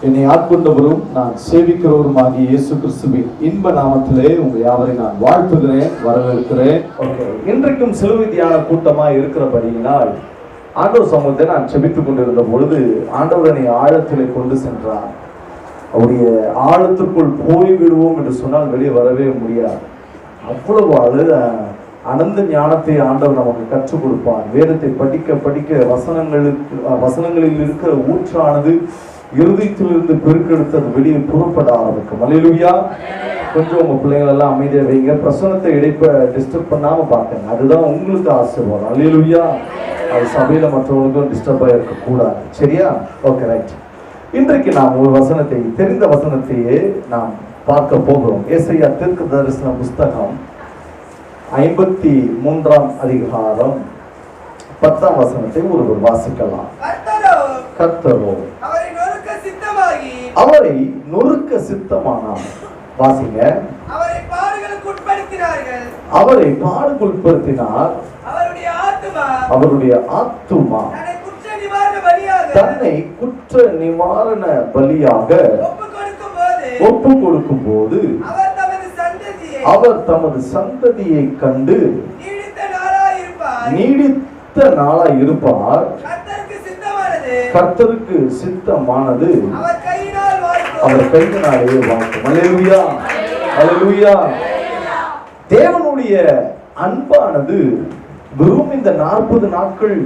என்னை ஆட்கொண்டவரும் நான் சேவிக்கிறவருமாகிய இயேசு கிறிஸ்துவின் இன்ப நாமத்திலே உங்கள் யாவரை நான் வாழ்த்துகிறேன், வரவேற்கிறேன். இன்றைக்கும் சிலுவை தியான கூட்டமாக இருக்கிறபடியினால் ஆண்டவர் சமூகத்தை நான் செபித்துக் கொண்டிருந்த பொழுது ஆண்டவர் என்னை ஆழத்திலே கொண்டு சென்றார். அவருடைய ஆழத்திற்குள் போய் விடுவோம் என்று சொன்னால் வெளியே வரவே முடியாது. அவ்வளவு அனந்த ஞானத்தை ஆண்டவர் நமக்கு கற்றுக் கொடுப்பார். வேதத்தை படிக்க படிக்க வசனங்களில் இருக்கிற ஊற்றானது இருதயத்திலிருந்து பெருக்கெடுத்து அது வெளியே புறப்பட ஆரம்பிக்கும். அல்லேலூயா. கொஞ்சம் உங்க பிள்ளைகள் எல்லாம் அமைதியா வைங்க. பிரசனத்தை இடைப்ப டிஸ்டர்ப் பண்ணாம பார்க்கங்க. அதுதான் உங்களுக்கு ஆசீர்வாதம். அல்லேலூயா. அது சபையில மற்றவங்களுக்கும் டிஸ்டர்பா இருக்க கூடாது. சரியா? Okay, right. இன்றைக்கு நாம் ஒரு வசனத்தை, தெரிந்த வசனத்தையே நாம் பார்க்க போகிறோம். ஏசாயா தீர்க்கதரிசன புஸ்தகம் 53ஆம் அதிகாரம் 10ஆம் வசனத்தை ஒருவர் வாசிக்கலாம். கர்த்தரோ அவரை நொறுக்க சித்தமானார். வாசிங்க. அவரை பாடுகளுக்குட்படுத்தினார். அவருடைய ஆத்துமா தன்னை குற்ற நிவாரண பலியாக ஒப்பு கொடுக்கும் போது அவர் தமது சந்ததியை கண்டு நீடித்த நாளாய் இருப்பார். கர்த்தருக்கு சித்தமானது அவர் கையினாலேயே வாய்க்கும். அல்லேலூயா, அல்லேலூயா. தேவனுடைய அன்பானது வெறும் இந்த 40 நாட்கள்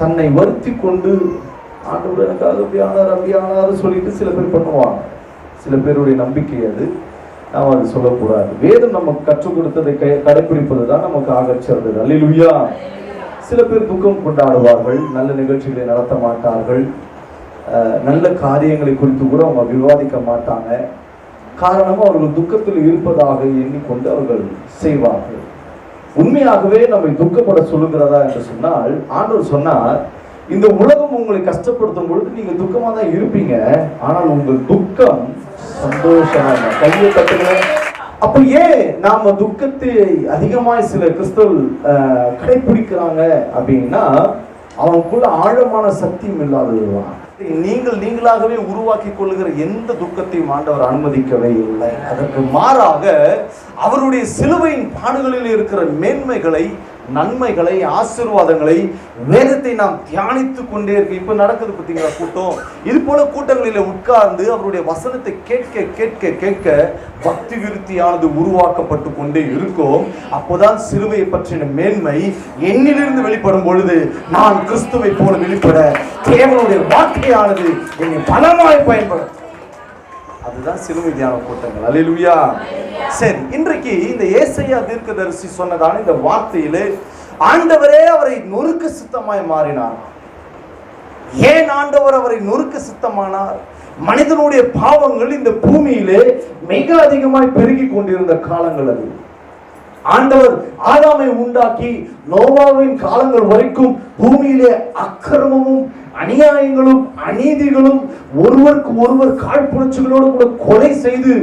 தன்னை வருத்தி கொண்டு ஆண்டவர் எனக்காக அப்படியானார் சொல்லிட்டு சில பேர் பண்ணுவாங்க. சில பேருடைய நம்பிக்கை அது. நாம் அது சொல்லக்கூடாது. வேதம் நமக்கு கற்றுக் கொடுத்ததை கடைபிடிப்பது தான் நமக்கு ஆகச் சிறந்தது. அல்லேலூயா. சில பேர் துக்கம் கொண்டாடுவார்கள், நல்ல நிகழ்ச்சிகளை நடத்த மாட்டார்கள், நல்ல காரியங்களை குறித்து கூட அவங்க விவாதிக்க மாட்டாங்க. காரணம், அவர்கள் துக்கத்தில் இருப்பதாக எண்ணிக்கொண்டு அவர்கள் செய்வார்கள். உண்மையாகவே நம்மை துக்கப்பட சொல்லுகிறதா என்று சொன்னால், ஆண்டவர் சொன்னார், இந்த உலகம் உங்களை கஷ்டப்படுத்தும் பொழுது நீங்க துக்கமா தான் இருப்பீங்க, ஆனால் உங்கள் துக்கம் சந்தோஷமா. கையை தட்டுங்க. அப்ப ஏன் நாம துக்கத்தை அதிகமாய் சில கிறிஸ்தவர்கள் கடைபிடிக்கிறாங்க அப்படின்னா, அவனுக்குள்ள ஆழமான சத்தியம் இல்லாததுதான். நீங்களாகவே உருவாக்கி கொள்ளுகிற எந்த துக்கத்தையும் ஆண்டவர் அனுமதிக்கவே இல்லை. அதற்கு மாறாக அவருடைய சிலுவையின் பாடுகளில் இருக்கிற மேன்மைகளை, நன்மைகளை, ஆசீர்வாதங்களை, வேதத்தை நாம் தியானித்து கொண்டே இருக்கு. இப்ப நடக்குது பார்த்தீங்களா கூட்டம்? இது போல கூட்டங்களில் உட்கார்ந்து அவருடைய வசனத்தை கேட்க கேட்க கேட்க பக்தி விருத்தியானது உருவாக்கப்பட்டு கொண்டே இருக்கும். அப்போதான் சிலுவையை பற்றின மேன்மை என்னிலிருந்து வெளிப்படும் பொழுது நான் கிறிஸ்துவை போல வெளிப்பட தேவனுடைய வார்த்தையானது என்னை பலமாய் பயன்படும். அதுதான் சிலுவை தியான கூட்டங்கள். அல்லேலூயா. சரி, இன்றைக்கு இந்த ஏசாயா தீர்க்கதரிசி சொன்னதான இந்த வார்த்தையிலே ஆண்டவரே அவரை நொறுக்க சித்தமாய் மாறினார். ஏன் ஆண்டவர் அவரை நொறுக்க சித்தமானார்? மனிதனுடைய பாவங்கள் இந்த பூமியிலே மிக அதிகமாய் பெருகி கொண்டிருந்த காலங்கள் அது. ஆண்டவர் ஆதாமை உண்டாக்கி நோவாவின் காலங்கள் வரைக்கும் பூமியிலே அக்கிரமமும் அநியாயங்களும் அநீதிகளும் ஒருவருக்கு ஒருவர் காழ்ப்புணர்ச்சிகளோடு கூட கொலை செய்து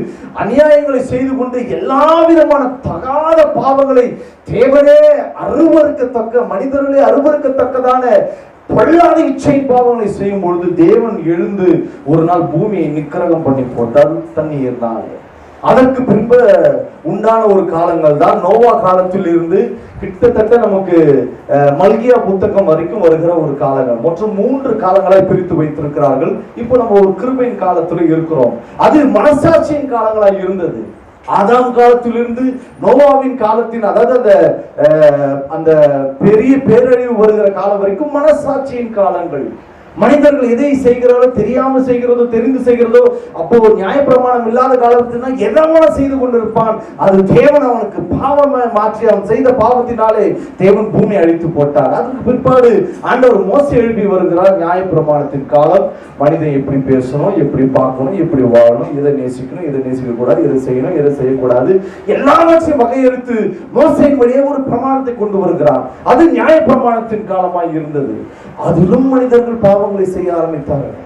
அநியாயங்களை செய்து கொண்டு எல்லா விதமான தகாத பாவங்களை தேவனே அருவருக்கத்தக்க, மனிதர்களே அருவருக்கத்தக்கதான பொல்லாத இச்சை பாவங்களை செய்யும் பொழுது தேவன் எழுந்து ஒரு நாள் பூமியை நிக்கிரகம் பண்ணி போட்டார் தண்ணீர்னால. அதற்கு பின்பு உண்டான ஒரு காலங்கள் தான் நோவா காலத்தில் இருந்து கிட்டத்தட்ட நமக்கு மல்கியா புத்தகம் வரைக்கும் வருகிற ஒரு காலங்கள். மற்றும் 3 காலங்களை பிரித்து வைத்திருக்கிறார்கள். இப்போ நம்ம ஒரு கிருபையின் காலத்துல இருக்கிறோம். அது மனசாட்சியின் காலங்களாக இருந்தது. ஆதாம் காலத்திலிருந்து நோவாவின் காலத்தின், அதாவது அந்த பெரிய பேரழிவு வருகிற காலம் வரைக்கும் மனசாட்சியின் காலங்கள். மனிதர்கள் எதை செய்கிறாரோ, தெரியாம செய்கிறதோ, தெரிந்து செய்கிறதோ, அப்போ நியாயப்பிரமாணம் இல்லாத காலத்துல எதமான செய்து கொண்டிருப்பான். அது தேவன் அவனுக்கு பாவமா மாற்றி அவன் செய்த பாவத்தினாலே தேவன் பூமி அழித்து போட்டார். அதுக்கு பிற்பாடு ஆண்டவர் மோசே எழுப்பி வருகிறார். நியாயப்பிரமாணத்தின் காலம். மனிதன் எப்படி பேசணும், எப்படி பார்க்கணும், எப்படி வாழணும், எதை நேசிக்கணும், எதை நேசிக்க கூடாது, எதை செய்யணும், எதை செய்யக்கூடாது, எல்லாவற்றையும் வகையறுத்து மோசேயின் வழியே ஒரு பிரமாணத்தை கொண்டு வருகிறார். அது நியாயப்பிரமாணத்தின் காலமாய் இருந்தது. அதிலும் மனிதர்கள் பாவங்களை செய்ய ஆரம்பித்தார்கள்.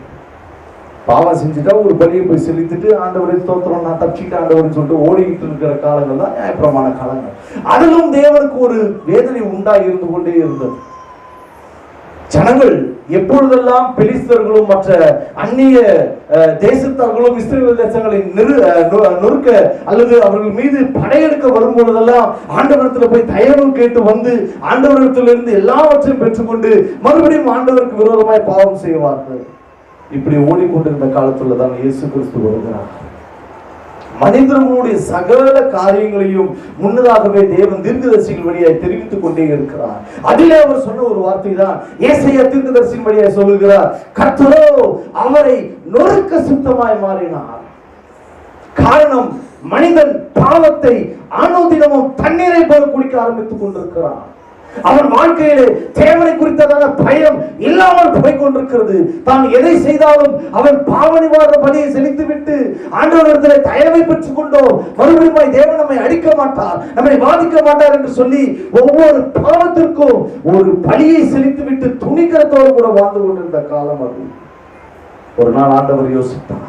பாவம் செஞ்சுட்டா ஒரு பலியை போய் செலுத்திட்டு ஆண்டவரை ஸ்தோத்திரம் நான் தப்பிச்சுட்டு ஆண்டவரை சொல்லிட்டு ஓடிக்கிட்டு இருக்கிற காலங்கள் தான் நியாயப்பிரமாண காலங்கள். அதிலும் தேவனுக்கு ஒரு வேதனை உண்டாகி இருந்து கொண்டே இருந்தது. ஜனங்கள் எப்பொழுதெல்லாம் பெலிஸ்தர்களும் மற்ற அந்நிய தேசத்தார்களும் இஸ்ரவேல் தேசங்களை நொறுக்க அல்லது அவர்கள் மீது படையெடுக்க வரும்பொழுதெல்லாம் ஆண்டவரிடத்தில் போய் தயவு கேட்டு வந்து ஆண்டவரிடத்திலிருந்து எல்லாவற்றையும் பெற்றுக்கொண்டு மறுபடியும் ஆண்டவருக்கு விரோதமாய் பாவம் செய்வார்கள். இப்படி ஓடிக்கொண்டிருந்த காலத்துல தான் இயேசு கிறிஸ்து வருகிறார். மனிதர்களுடைய சகல காரியங்களையும் முன்னதாகவே தேவன் தீர்க்கதரிசிகள் வழியாய் தெரிவித்துக் கொண்டே இருக்கிறார். அதிலே அவர் சொன்ன ஒரு வார்த்தை தான் ஏசாயா தீர்க்கதரிசியின் வழியாய் சொல்லுகிறார், கர்த்தரோ அவரை நொறுக்க சுத்தமாய் மாறினார். காரணம், மனிதன் பாவத்தை அனுதினமும் தண்ணீரை போல குடிக்க ஆரம்பித்துக் கொண்டிருக்கிறான். அவன் வாழ்க்கையிலே தேவனை குறித்ததான பயம் இல்லாமல் போய் கொண்டிருக்கிறது. தான் எதை செய்தாலும் அவன் பாவ நிவாரண பலியை செலுத்தி விட்டு ஆண்டவரிடத்தில் தயவை பெற்றுக் கொண்டோம், மறுபடியும் தேவன் நம்மை அடிக்க மாட்டார், நம்மை பாதிக்க மாட்டார் என்று சொல்லி ஒவ்வொரு பாவத்திற்கும் ஒரு பலியை செலுத்தி விட்டு துணிகரத்தோடு கூட வாழ்ந்து கொண்டிருந்த காலம் அது. ஒரு நாள் ஆண்டவர் யோசித்தார்,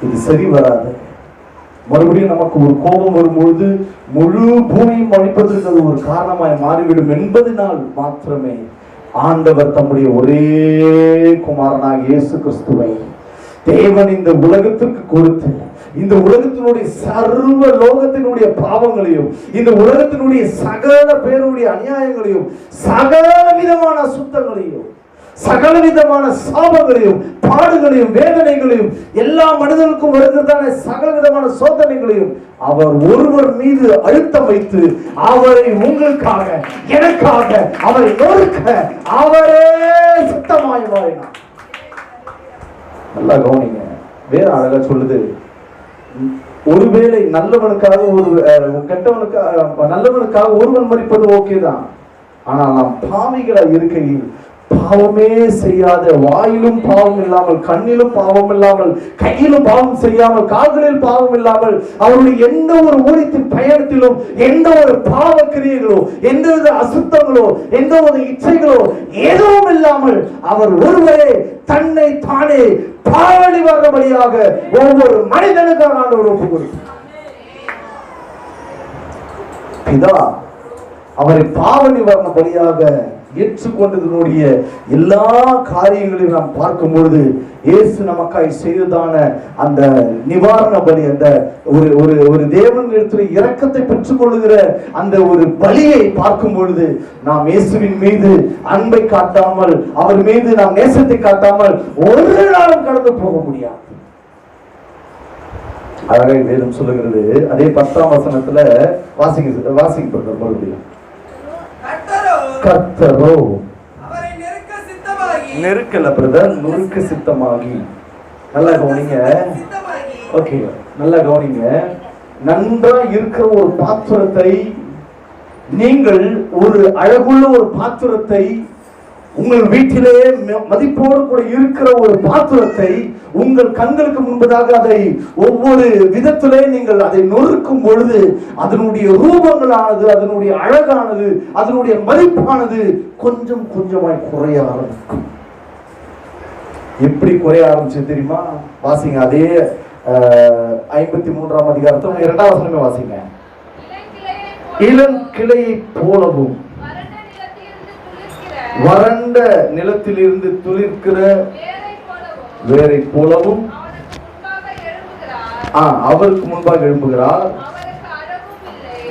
இது சரி வராது. மறுபடியும் நமக்கு ஒரு கோபம் வரும்பொழுது முழு பூமியும் அழிப்பதற்கு அது ஒரு காரணமாய் மாறிவிடும் என்பதனால் மாத்திரமே ஆண்டவர் தம்முடைய ஒரே குமாரனாக இயேசு கிறிஸ்துவை தேவன் இந்த உலகத்திற்கு கொடுத்து இந்த உலகத்தினுடைய சர்வ லோகத்தினுடைய பாவங்களையும் இந்த உலகத்தினுடைய சகல பேருடைய அநியாயங்களையும் சகல விதமான அசுத்தங்களையும் சகல விதமான சாபங்களையும் பாடுகளையும் வேதனைகளையும் எல்லா மனிதனுக்கும் வருகிறதான சகல விதமான சோதனைகளையும் அவர் ஒருவர் மீது அழுத்தம் வைத்து அவரை உங்களுக்காக எனக்காக அவரை நொறுக்க அவரே சுத்தமாய் மாறினார். நல்லா கவனிங்க, வேற அழகா சொல்லுது, ஒருவேளை நல்லவனுக்காக கெட்டவனுக்காக நல்லவனுக்காக ஒருவன் மரிப்பது ஓகே தான், ஆனால் நாம் பாவிகளா இருக்கையில் பாவமே செய்யாத, வாயிலும் பாவம் இல்லாமல், கண்ணிலும் பாவம் இல்லாமல், கையிலும் பாவம் செய்யாமல், கால்களில் பாவம் இல்லாமல், அவருடைய எந்த ஒரு ஊழியத்தின் பயணத்திலும் எந்த ஒரு பாவ கிரியைகளோ எந்தவித அசுத்தங்களோ எந்த ஒரு இச்சைகளோ எதுவும் இல்லாமல் அவர் ஒருவரே தன்னை தானே பாவ நிவாரணபடியாக ஒவ்வொரு மனிதனுக்காக ஆண்டவர் ஒப்புக் கொடுத்தார். பிதா அவரை பாவ நிவாரணபடியாக ஏற்றுக்கொண்டதனுடைய எல்லா காரியங்களையும் நாம் பார்க்கும் பொழுது இயேசு நமக்காய் செய்ததான அந்த நிவாரண பலி, அந்த ஒரு தேவனிடத்தில் இரக்கத்தை பெற்றுக் கொள்ளுகிற அந்த ஒரு பலியை பார்க்கும் பொழுது நாம் இயேசுவின் மீது அன்பை காட்டாமல், அவர் மீது நாம் நேசத்தை காட்டாமல் ஒரு நாளும் கடந்து போக முடியாது. அழகை வேதம் சொல்லுகிறது. அதே 10ஆம் வசனத்துல வாசிக்க மறுபடியும், கர்த்தரோ நெருக்கல பிரதர், நொறுக்க சித்தமாகி. நல்லா கவனிங்க, ஓகே, நல்லா கவனிங்க. நன்றா இருக்கிற ஒரு பாத்திரத்தை நீங்கள், ஒரு அழகுள்ள ஒரு பாத்திரத்தை, உங்கள் வீட்டிலே மதிப்போடு கூட இருக்கிற ஒரு பாத்திரத்தை உங்கள் கண்களுக்கு முன்பதாக அதை ஒவ்வொரு விதத்திலே நீங்கள் அதை நொறுக்கும் பொழுது அதனுடைய ரூபங்களானது, அதனுடைய அழகானது, அதனுடைய மதிப்பானது கொஞ்சம் கொஞ்சமாய் குறைய ஆரம்பிக்கும். எப்படி குறைய ஆரம்பிச்சு தெரியுமா? வாசிங்க, அதே 53ஆம் அதிகாரத்தில் 2ஆம் வசனமே வாசிங்க. இளம் கிளையை போலவும் வறண்ட நிலத்திலிருந்து துளிர்க்கிற வேரை போலவும் அவருக்கு முன்பாக எழும்புகிறார்.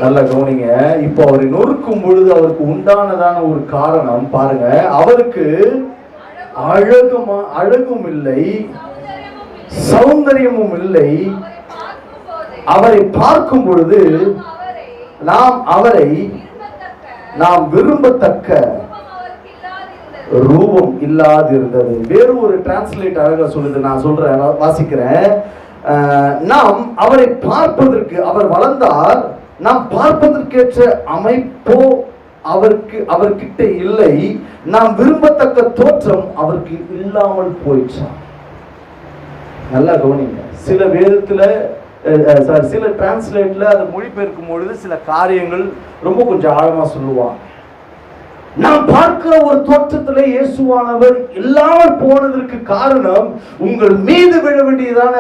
நல்லா கவனிங்க. இப்போ அவரை நொறுக்கும் பொழுது அவருக்கு உண்டானதான ஒரு காரணம் பாருங்க, அவருக்கு அழகும் இல்லை, சௌந்தரியமும் இல்லை. அவரை பார்க்கும் பொழுது நாம் விரும்பத்தக்க ரூபம் இல்லாதிருந்தது. வேறு ஒரு டிரான்ஸ்லேட் அழகா சொல்லுது, நான் சொல்றேன், வாசிக்கிறேன். நாம் அவரை பார்ப்பதற்கு, அவர் வளர்ந்தார், நாம் பார்ப்பதற்கேற்ற அமைப்போ அவர்கிட்ட இல்லை, நாம் விரும்பத்தக்க தோற்றம் அவருக்கு இல்லாமல் போயிடுச்சு. நல்லா கவனிங்க. சில வேதத்துல சில டிரான்ஸ்லேட்ல அதை மொழிபெயர்க்கும் பொழுது சில காரியங்கள் ரொம்ப கொஞ்சம் ஆழமா சொல்லுவாங்க. நாம் பார்க்கிற ஒரு தோற்றத்திலே இயேசுவானவர் இல்லாமல் போனதற்கு காரணம், உங்கள் மீது விழ வேண்டியதான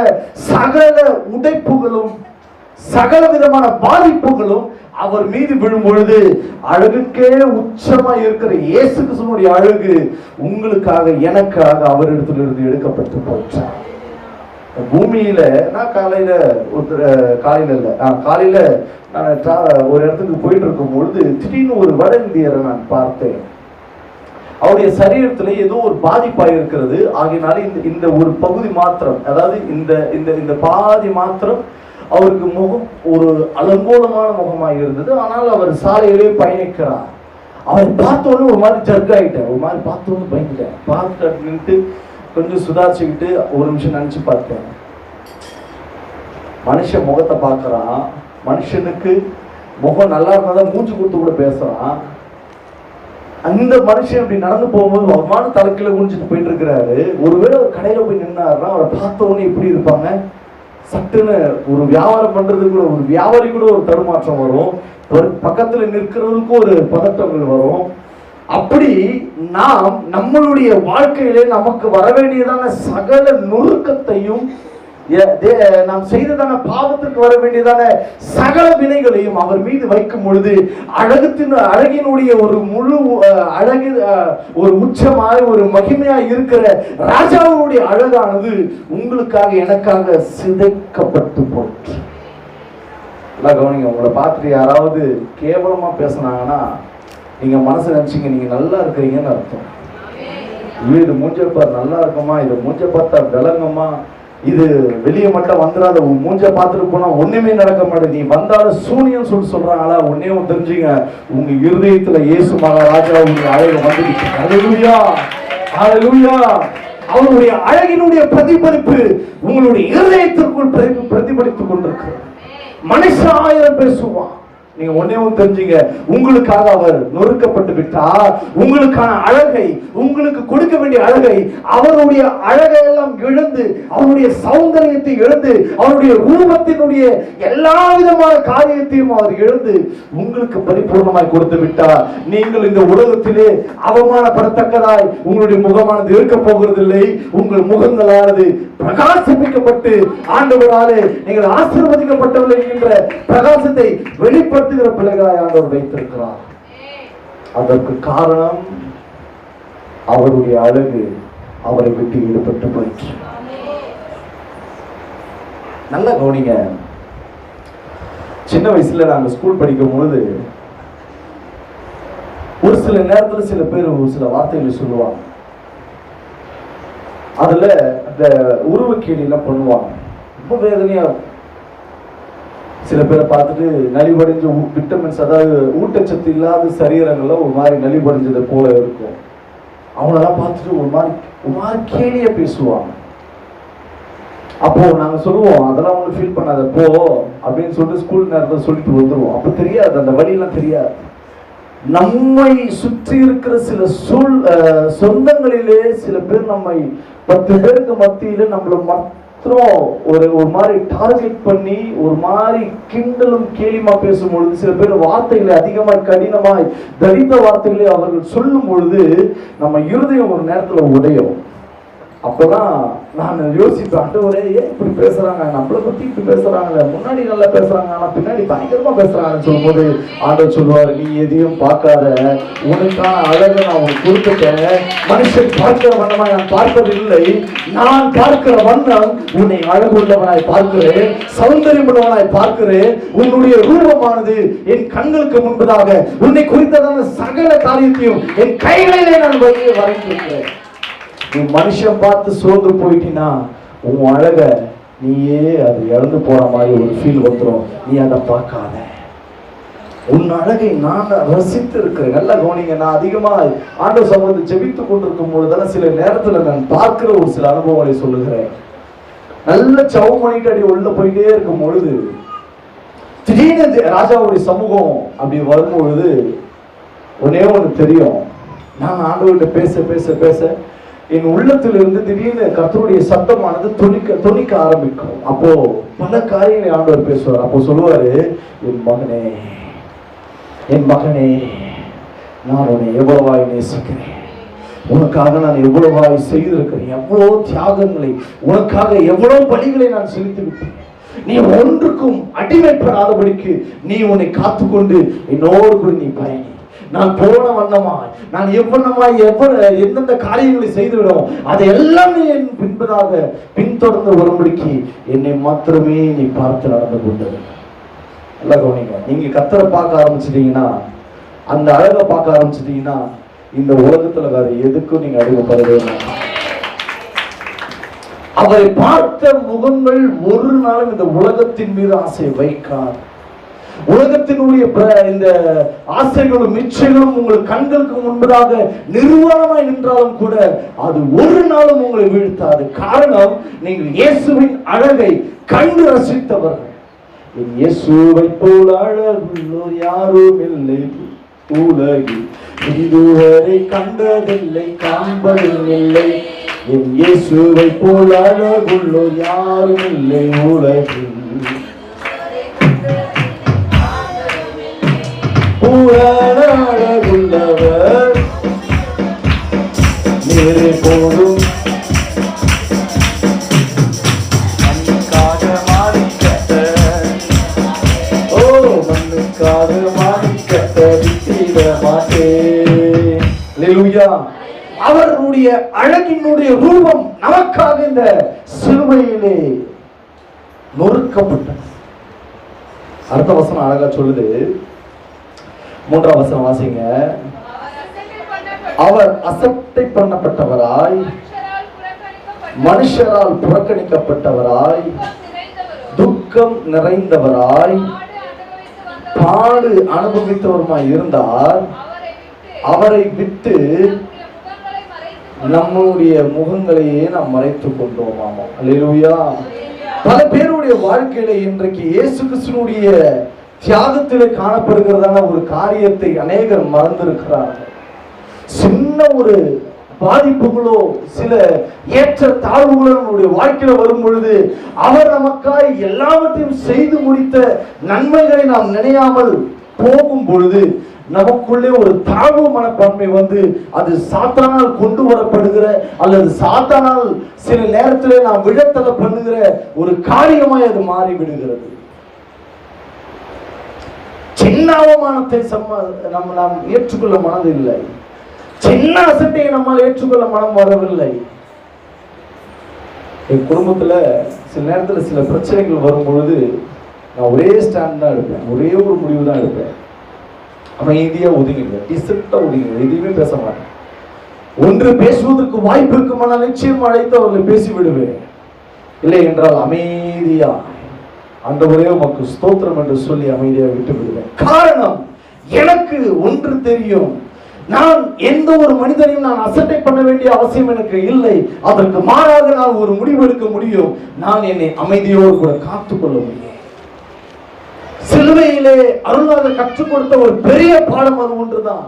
சகல உடைப்புகளும் சகல விதமான பாதிப்புகளும் அவர் மீது விழும் பொழுது அழகுக்கே உச்சமா இருக்கிற இயேசு கிறிஸ்துவினுடைய அழகு உங்களுக்காக எனக்காக அவரிடத்திலிருந்து எடுக்கப்பட்டு போச்சு. பூமியில நான் காலையில நான் ஒரு இடத்துக்கு போயிட்டு இருக்கும் பொழுது திடீர்னு ஒரு வட இந்தியரை நான் பார்த்தேன். அவருடைய சரீரத்துல ஏதோ ஒரு பாதிப்பாக இருக்கிறது. ஆகையினால இந்த ஒரு பகுதி மாத்திரம், அதாவது இந்த பாதி மாத்திரம் அவருக்கு முகம் ஒரு அலங்கோலமான முகமாக இருந்தது. ஆனால் அவர் சாலையிலே பயணிக்கிறார். அவர் பார்த்தோன்னு ஒரு மாதிரி ஜர்க் ஆகிட்டேன், ஒரு மாதிரி பார்த்தோன்னு பயந்துட்டேன். பார்த்துட்டு நின்று கொஞ்சம் சுதாரிச்சுக்கிட்டு ஒரு நிமிஷம் நினைச்சு பார்த்தேன். மனுஷன் முகத்தை பார்க்கறான், மனுஷனுக்கு முகம் நல்லா இருந்தாதான் மூச்சு கொடுத்து கூட பேசுறான். அந்த மனுஷன் அப்படி நடந்து போகும்போது அவமான தலைக்கீழ குனிஞ்சிட்டு போயிட்டு இருக்கிறாரு. ஒருவேளை ஒரு கடையில போய் நின்னாருன்னா அவரை பார்த்தவொன்னே எப்படி இருப்பாங்க, சட்டுன்னு ஒரு வியாபாரம் பண்றது கூட, ஒரு வியாபாரி கூட ஒரு தடுமாற்றம் வரும், ஒரு பக்கத்துல நிற்கிறவருக்கு ஒரு பதட்டங்கள் வரும். அப்படி நாம் நம்மளுடைய வாழ்க்கையிலே நமக்கு வர வேண்டியதான சகல நுணுக்கத்தையும், நாம் செய்ததான பாவத்திற்கு வர வேண்டியதான சகல வினைகளையும் அவர் மீது வைக்கும் பொழுது அழகினுடைய ஒரு முழு அழகு, ஒரு உச்சமாய் ஒரு மகிமையாய் இருக்கிற ராஜாவுடைய அழகானது உங்களுக்காக எனக்காக சிதைக்கப்பட்டு போச்சு. கவனிங்க, உங்களை பார்த்துட்டு யாராவது கேவலமா பேசினாங்கன்னா நீங்க மனசு நினைச்சீங்க நீங்க நல்லா இருக்கிறீங்கன்னு அர்த்தம். இது மூஞ்சப்பார் நல்லா இருக்குமா, இது மூஞ்ச பார்த்தா விளங்குமா, இது வெளியே மட்டும் வந்துடாத, மூஞ்ச பார்த்துட்டு போனா ஒண்ணுமே நடக்க மாட்டேது, நீ வந்தாலும் சூனியம் சொல்றாங்களா, ஒன்னே தெரிஞ்சுங்க, உங்க இருதயத்துல இயேசு மகாராஜா உங்க அழகு வந்துடுச்சு. ஹல்லேலூயா, ஹல்லேலூயா. அவருடைய அழகினுடைய பிரதிபலிப்பு உங்களுடைய இருதயத்திற்குள் பிரதிபலித்துக் கொண்டிருக்கு. மனுஷன் 1000 பேசுவான், நீங்க ஒன்னே தெரிஞ்சுங்க, உங்களுக்காக அவர் நொறுக்கப்பட்டு விட்டார். உங்களுக்கான அழகை, உங்களுக்கு கொடுக்க வேண்டிய அழகை, அவருடைய அழகை எல்லாம் இழந்து, அவருடைய சௌந்தரியத்தை இழந்து, அவருடைய ரூபத்தினுடைய எல்லா விதமான காரியத்தையும் அவர் இழந்து உங்களுக்கு பரிபூர்ணமாய் கொடுத்து விட்டார். நீங்கள் இந்த உலகத்திலே அவமானப்படத்தக்கதாய் உங்களுடைய முகமானது இருக்க போகிறதில்லை. உங்கள் முகங்களானது பிரகாசிப்பிக்கப்பட்டு ஆண்டவராலே நீங்கள் ஆசீர்வதிக்கப்பட்டவர்கள் என்கின்ற பிரகாசத்தை வெளிப்படுத்துகிற பிள்ளைகளாய் ஆண்டவர் வைத்திருக்கிறார். அதற்கு காரணம் அவருடைய அழகு அவரை விட்டு ஈடுபட்டு போயிற்று. நல்லா கவனிங்க, சின்ன வயசுல நாங்க ஸ்கூல் படிக்கும் பொழுது ஒரு சில நேரத்துல சில பேர் ஒரு சில வார்த்தைகளை சொல்லுவாங்க. அதுல அந்த உருவக்கேலி எல்லாம் பண்ணுவாங்க, ரொம்ப வேதனையா. சில பேரை பார்த்துட்டு நலிவடைஞ்ச விட்டமின்ஸ், அதாவது ஊட்டச்சத்து இல்லாத சரீரங்கள்ல ஒரு மாதிரி நலிவடைஞ்சது போல இருக்கும். அவங்களெல்லாம் பார்த்துட்டு ஒரு மாதிரி கேலிய பேசுவாங்க. அப்போ நாங்க சொல்லுவோம், அதெல்லாம் ஒண்ணு ஃபீல் பண்ணாத போ அப்படின்னு சொல்லிட்டு ஸ்கூல் நேரத்தில் சொல்லிட்டு வந்துருவோம். அப்ப தெரியாது, அந்த வழியெல்லாம் தெரியாது. நம்மை சுற்றி இருக்கிற சில சொந்தங்களிலே சில பேர் நம்மை 10 பேருக்கு மத்தியில நம்மள மாத்திரம் ஒரு மாதிரி டார்கெட் பண்ணி ஒரு மாதிரி கிண்டலும் கேலிமா பேசும் பொழுது, சில பேர் வார்த்தைகளை அதிகமாய் கடினமாய் தரித்த வார்த்தைகளை அவர்கள் சொல்லும் பொழுது நம்ம இருதயம் ஒரு நேரத்துல உடையும். அப்பதான் நான் யோசிப்பேன், ஆண்டவரே ஏன் இப்படி பேசுறாங்க, நம்மளை பத்தி இப்படி பேசுறாங்க, முன்னாடி நல்லா பேசுறாங்க ஆனா பின்னாடி பயங்கரமா பேசுறாங்கன்னு சொல்லும் போது ஆண்டவர் சொல்லுவாரு, நீ எதையும் பார்க்காத, உனக்கான அழகை நான் உனக்கு கொடுத்துட்டேன். மனுஷன் பார்க்கிற வண்ணமா நான் பார்ப்பது இல்லை, நான் பார்க்கிற வண்ணம் உன்னை அழகுள்ளவனாய் பார்க்கிறேன், சௌந்தரியம் உள்ளவனாய் பார்க்கிறேன். உன்னுடைய ரூபமானது என் கண்களுக்கு முன்பதாக உன்னை குறித்ததான சகல காரியத்தையும் என் கைகளிலே நான் வரைந்திருக்கிறேன். நீ மனுஷன் பார்த்து சோர்ந்து போயிட்டீன்னா உன் அழக நீயே அது இழந்து போற மாதிரி ஒரு ஃபீல் வந்துடும். நீ அதை பார்க்காத, உன் அழகை நான் ரசித்து இருக்கிறேன். நல்லா கவனிங்க, நான் அதிகமா ஆண்டவர் சமூகத்தை ஜெபித்து கொண்டிருக்கும் பொழுதெல்லாம் சில நேரத்துல நான் பார்க்கிற ஒரு சில அனுபவங்களை சொல்லுகிறேன். நல்ல சவு பண்ணிட்டு அடி உள்ள போயிட்டே இருக்கும் பொழுது திடீர்னு ராஜாவுடைய சமூகம் அப்படி வரும் பொழுது ஒன்னே ஒன்று தெரியும், நான் ஆண்டவர்கிட்ட பேச பேச பேச என் உள்ளத்திலிருந்து திடீர்னு கர்த்தருடைய சத்தமானது தொனிக்க ஆரம்பிக்கும். அப்போ பல காரியங்களை ஆண்டவர் பேசுவார். அப்போ சொல்லுவாரு, என் மகனே நான் உன்னை எவ்வளவாய் நேசிக்கிறேன், உனக்காக நான் எவ்வளவாய் செய்திருக்கிறேன், எவ்வளவு தியாகங்களை, உனக்காக எவ்வளவு பலிகளை நான் செலுத்தி விட்டேன், நீ ஒன்றுக்கும் அடிமைப்படாதபடிக்கு நீ உன்னை காத்துக்கொண்டு என்னோடு கூட நீ பயணி. நான் போன வண்ணமாய், நான் எவ்வண்ணமாய் எந்தெந்த காரியங்களை செய்துவிடும் அதையெல்லாம் நீ என் பின்பதாக பின்தொடர்ந்து வரும்படிக்கு என்னை மாத்திரமே நீ பார்த்து நடந்து கொண்டது. நல்லா கவனிங்க. நீங்க கர்த்தரை பார்க்க ஆரம்பிச்சிட்டீங்கன்னா, அந்த அழகை பார்க்க ஆரம்பிச்சிட்டீங்கன்னா, இந்த உலகத்துல வேற எதுக்கும் நீங்க அடிமைப்படவே மாட்டீங்க. அவரை பார்த்த முகங்கள் ஒரு நாளும் இந்த உலகத்தின் மீது ஆசை வைக்காது. உலகத்தினுடைய இந்த ஆசைகளும் இச்சைகளும் உங்கள் கண்களுக்கு முன்பதாக நிர்வாணமாய் நின்றாலும் கூட அது ஒரு நாளும் உங்களை வீழ்த்தாது. காரணம், நீங்கள் இயேசுவின் அழகை கண்டு ரசித்தவர்கள். இயேசுவை போல் அழகுள்ளோர் யாரும் இல்லை உலகில், இதுவரை கண்டதில்லை காண்பதும் இல்லை. என் இயேசுவை போல் அழகுள்ளோர் யாரும் இல்லை உலகில், அழகுள்ளவர் நீரே போதும். மண்ணுக்காக மாறிக்கட்ட, ஓ மண்ணுக்காக மாறிக்கட்ட விட்டிட மாட்டேன். அல்லேலூயா. அவருடைய அழகினுடைய ரூபம் நமக்காக இந்த சிலுவையிலே நொறுக்கப்பட்டது. அடுத்த வசனம் அழகா சொல்லுது. 3ஆம் வசனம் வாசிங்க. அவர் அசட்டை பண்ணப்பட்டவராய், மனுஷரால் புறக்கணிக்கப்பட்டவராய், துக்கம் நிறைந்தவராய், பாடு அனுபவித்தவருமாய் இருந்தார். அவரை விட்டு நம்முடைய முகங்களையே நாம் மறைத்துக் கொண்டோமாமா. அல்லேலூயா. பல பேருடைய வாழ்க்கையில இன்றைக்கு இயேசு கிறிஸ்துவினுடைய தியாகத்திலே காணப்படுகிறதான ஒரு காரியத்தை அநேகர் மறந்திருக்கிறார்கள். சின்ன ஒரு பாதிப்புகளோ சில ஏற்ற தாழ்வுகளோ நம்முடைய வாழ்க்கையில வரும் பொழுது அவர் நமக்காய் எல்லாவற்றையும் செய்து முடித்த நன்மைகளை நாம் நினையாமல் போகும் பொழுது நமக்குள்ளே ஒரு தாழ்வு மனப்பான்மை வந்து அது சாத்தானால் கொண்டு வரப்படுகிற அல்லது சாத்தானால் சில நேரத்திலே நாம் விழத்தல பண்ணுகிற ஒரு காரியமாய் அது மாறி விடுகிறது. சின்ன அவமானத்தை நாம் ஏற்றுக்கொள்ள மனதில்லை. சின்ன அசட்டையை நம்மால் ஏற்றுக்கொள்ள மனம் வரவில்லை. என் குடும்பத்துல சில நேரத்தில் சில பிரச்சனைகள் வரும் பொழுது நான் ஒரே ஸ்டாண்ட் தான் எடுப்பேன், ஒரே ஒரு முடிவு தான் எடுப்பேன். அமைதியா ஒதுங்கிடுவேன், டிசெப்டா ஒதுங்கிடுவேன், எதுவுமே பேச மாட்டேன். ஒன்று பேசுவதற்கு வாய்ப்பு இருக்குமானால் நிச்சயம் அழைத்து அவர்களை பேசி விடுவேன். இல்லை என்றால் அமைதியா ஆண்டவரே உமக்கு ஸ்தோத்திரம் என்று சொல்லி அமைதியாக விட்டு விடுவேன். காரணம், எனக்கு ஒன்று தெரியும், நான் எந்த ஒரு மனிதனையும் நான் அசட்டை பண்ண வேண்டிய அவசியம் எனக்கு இல்லை. அதற்கு மாறாக நான் ஒரு முடிவு எடுக்க முடியும். நான் என்னை அமைதியோடு கூட காத்துக்கொள்ள முடியும். சிலுவையிலே அருளாக கற்றுக் கொடுத்த ஒரு பெரிய பாடம் அது ஒன்றுதான்.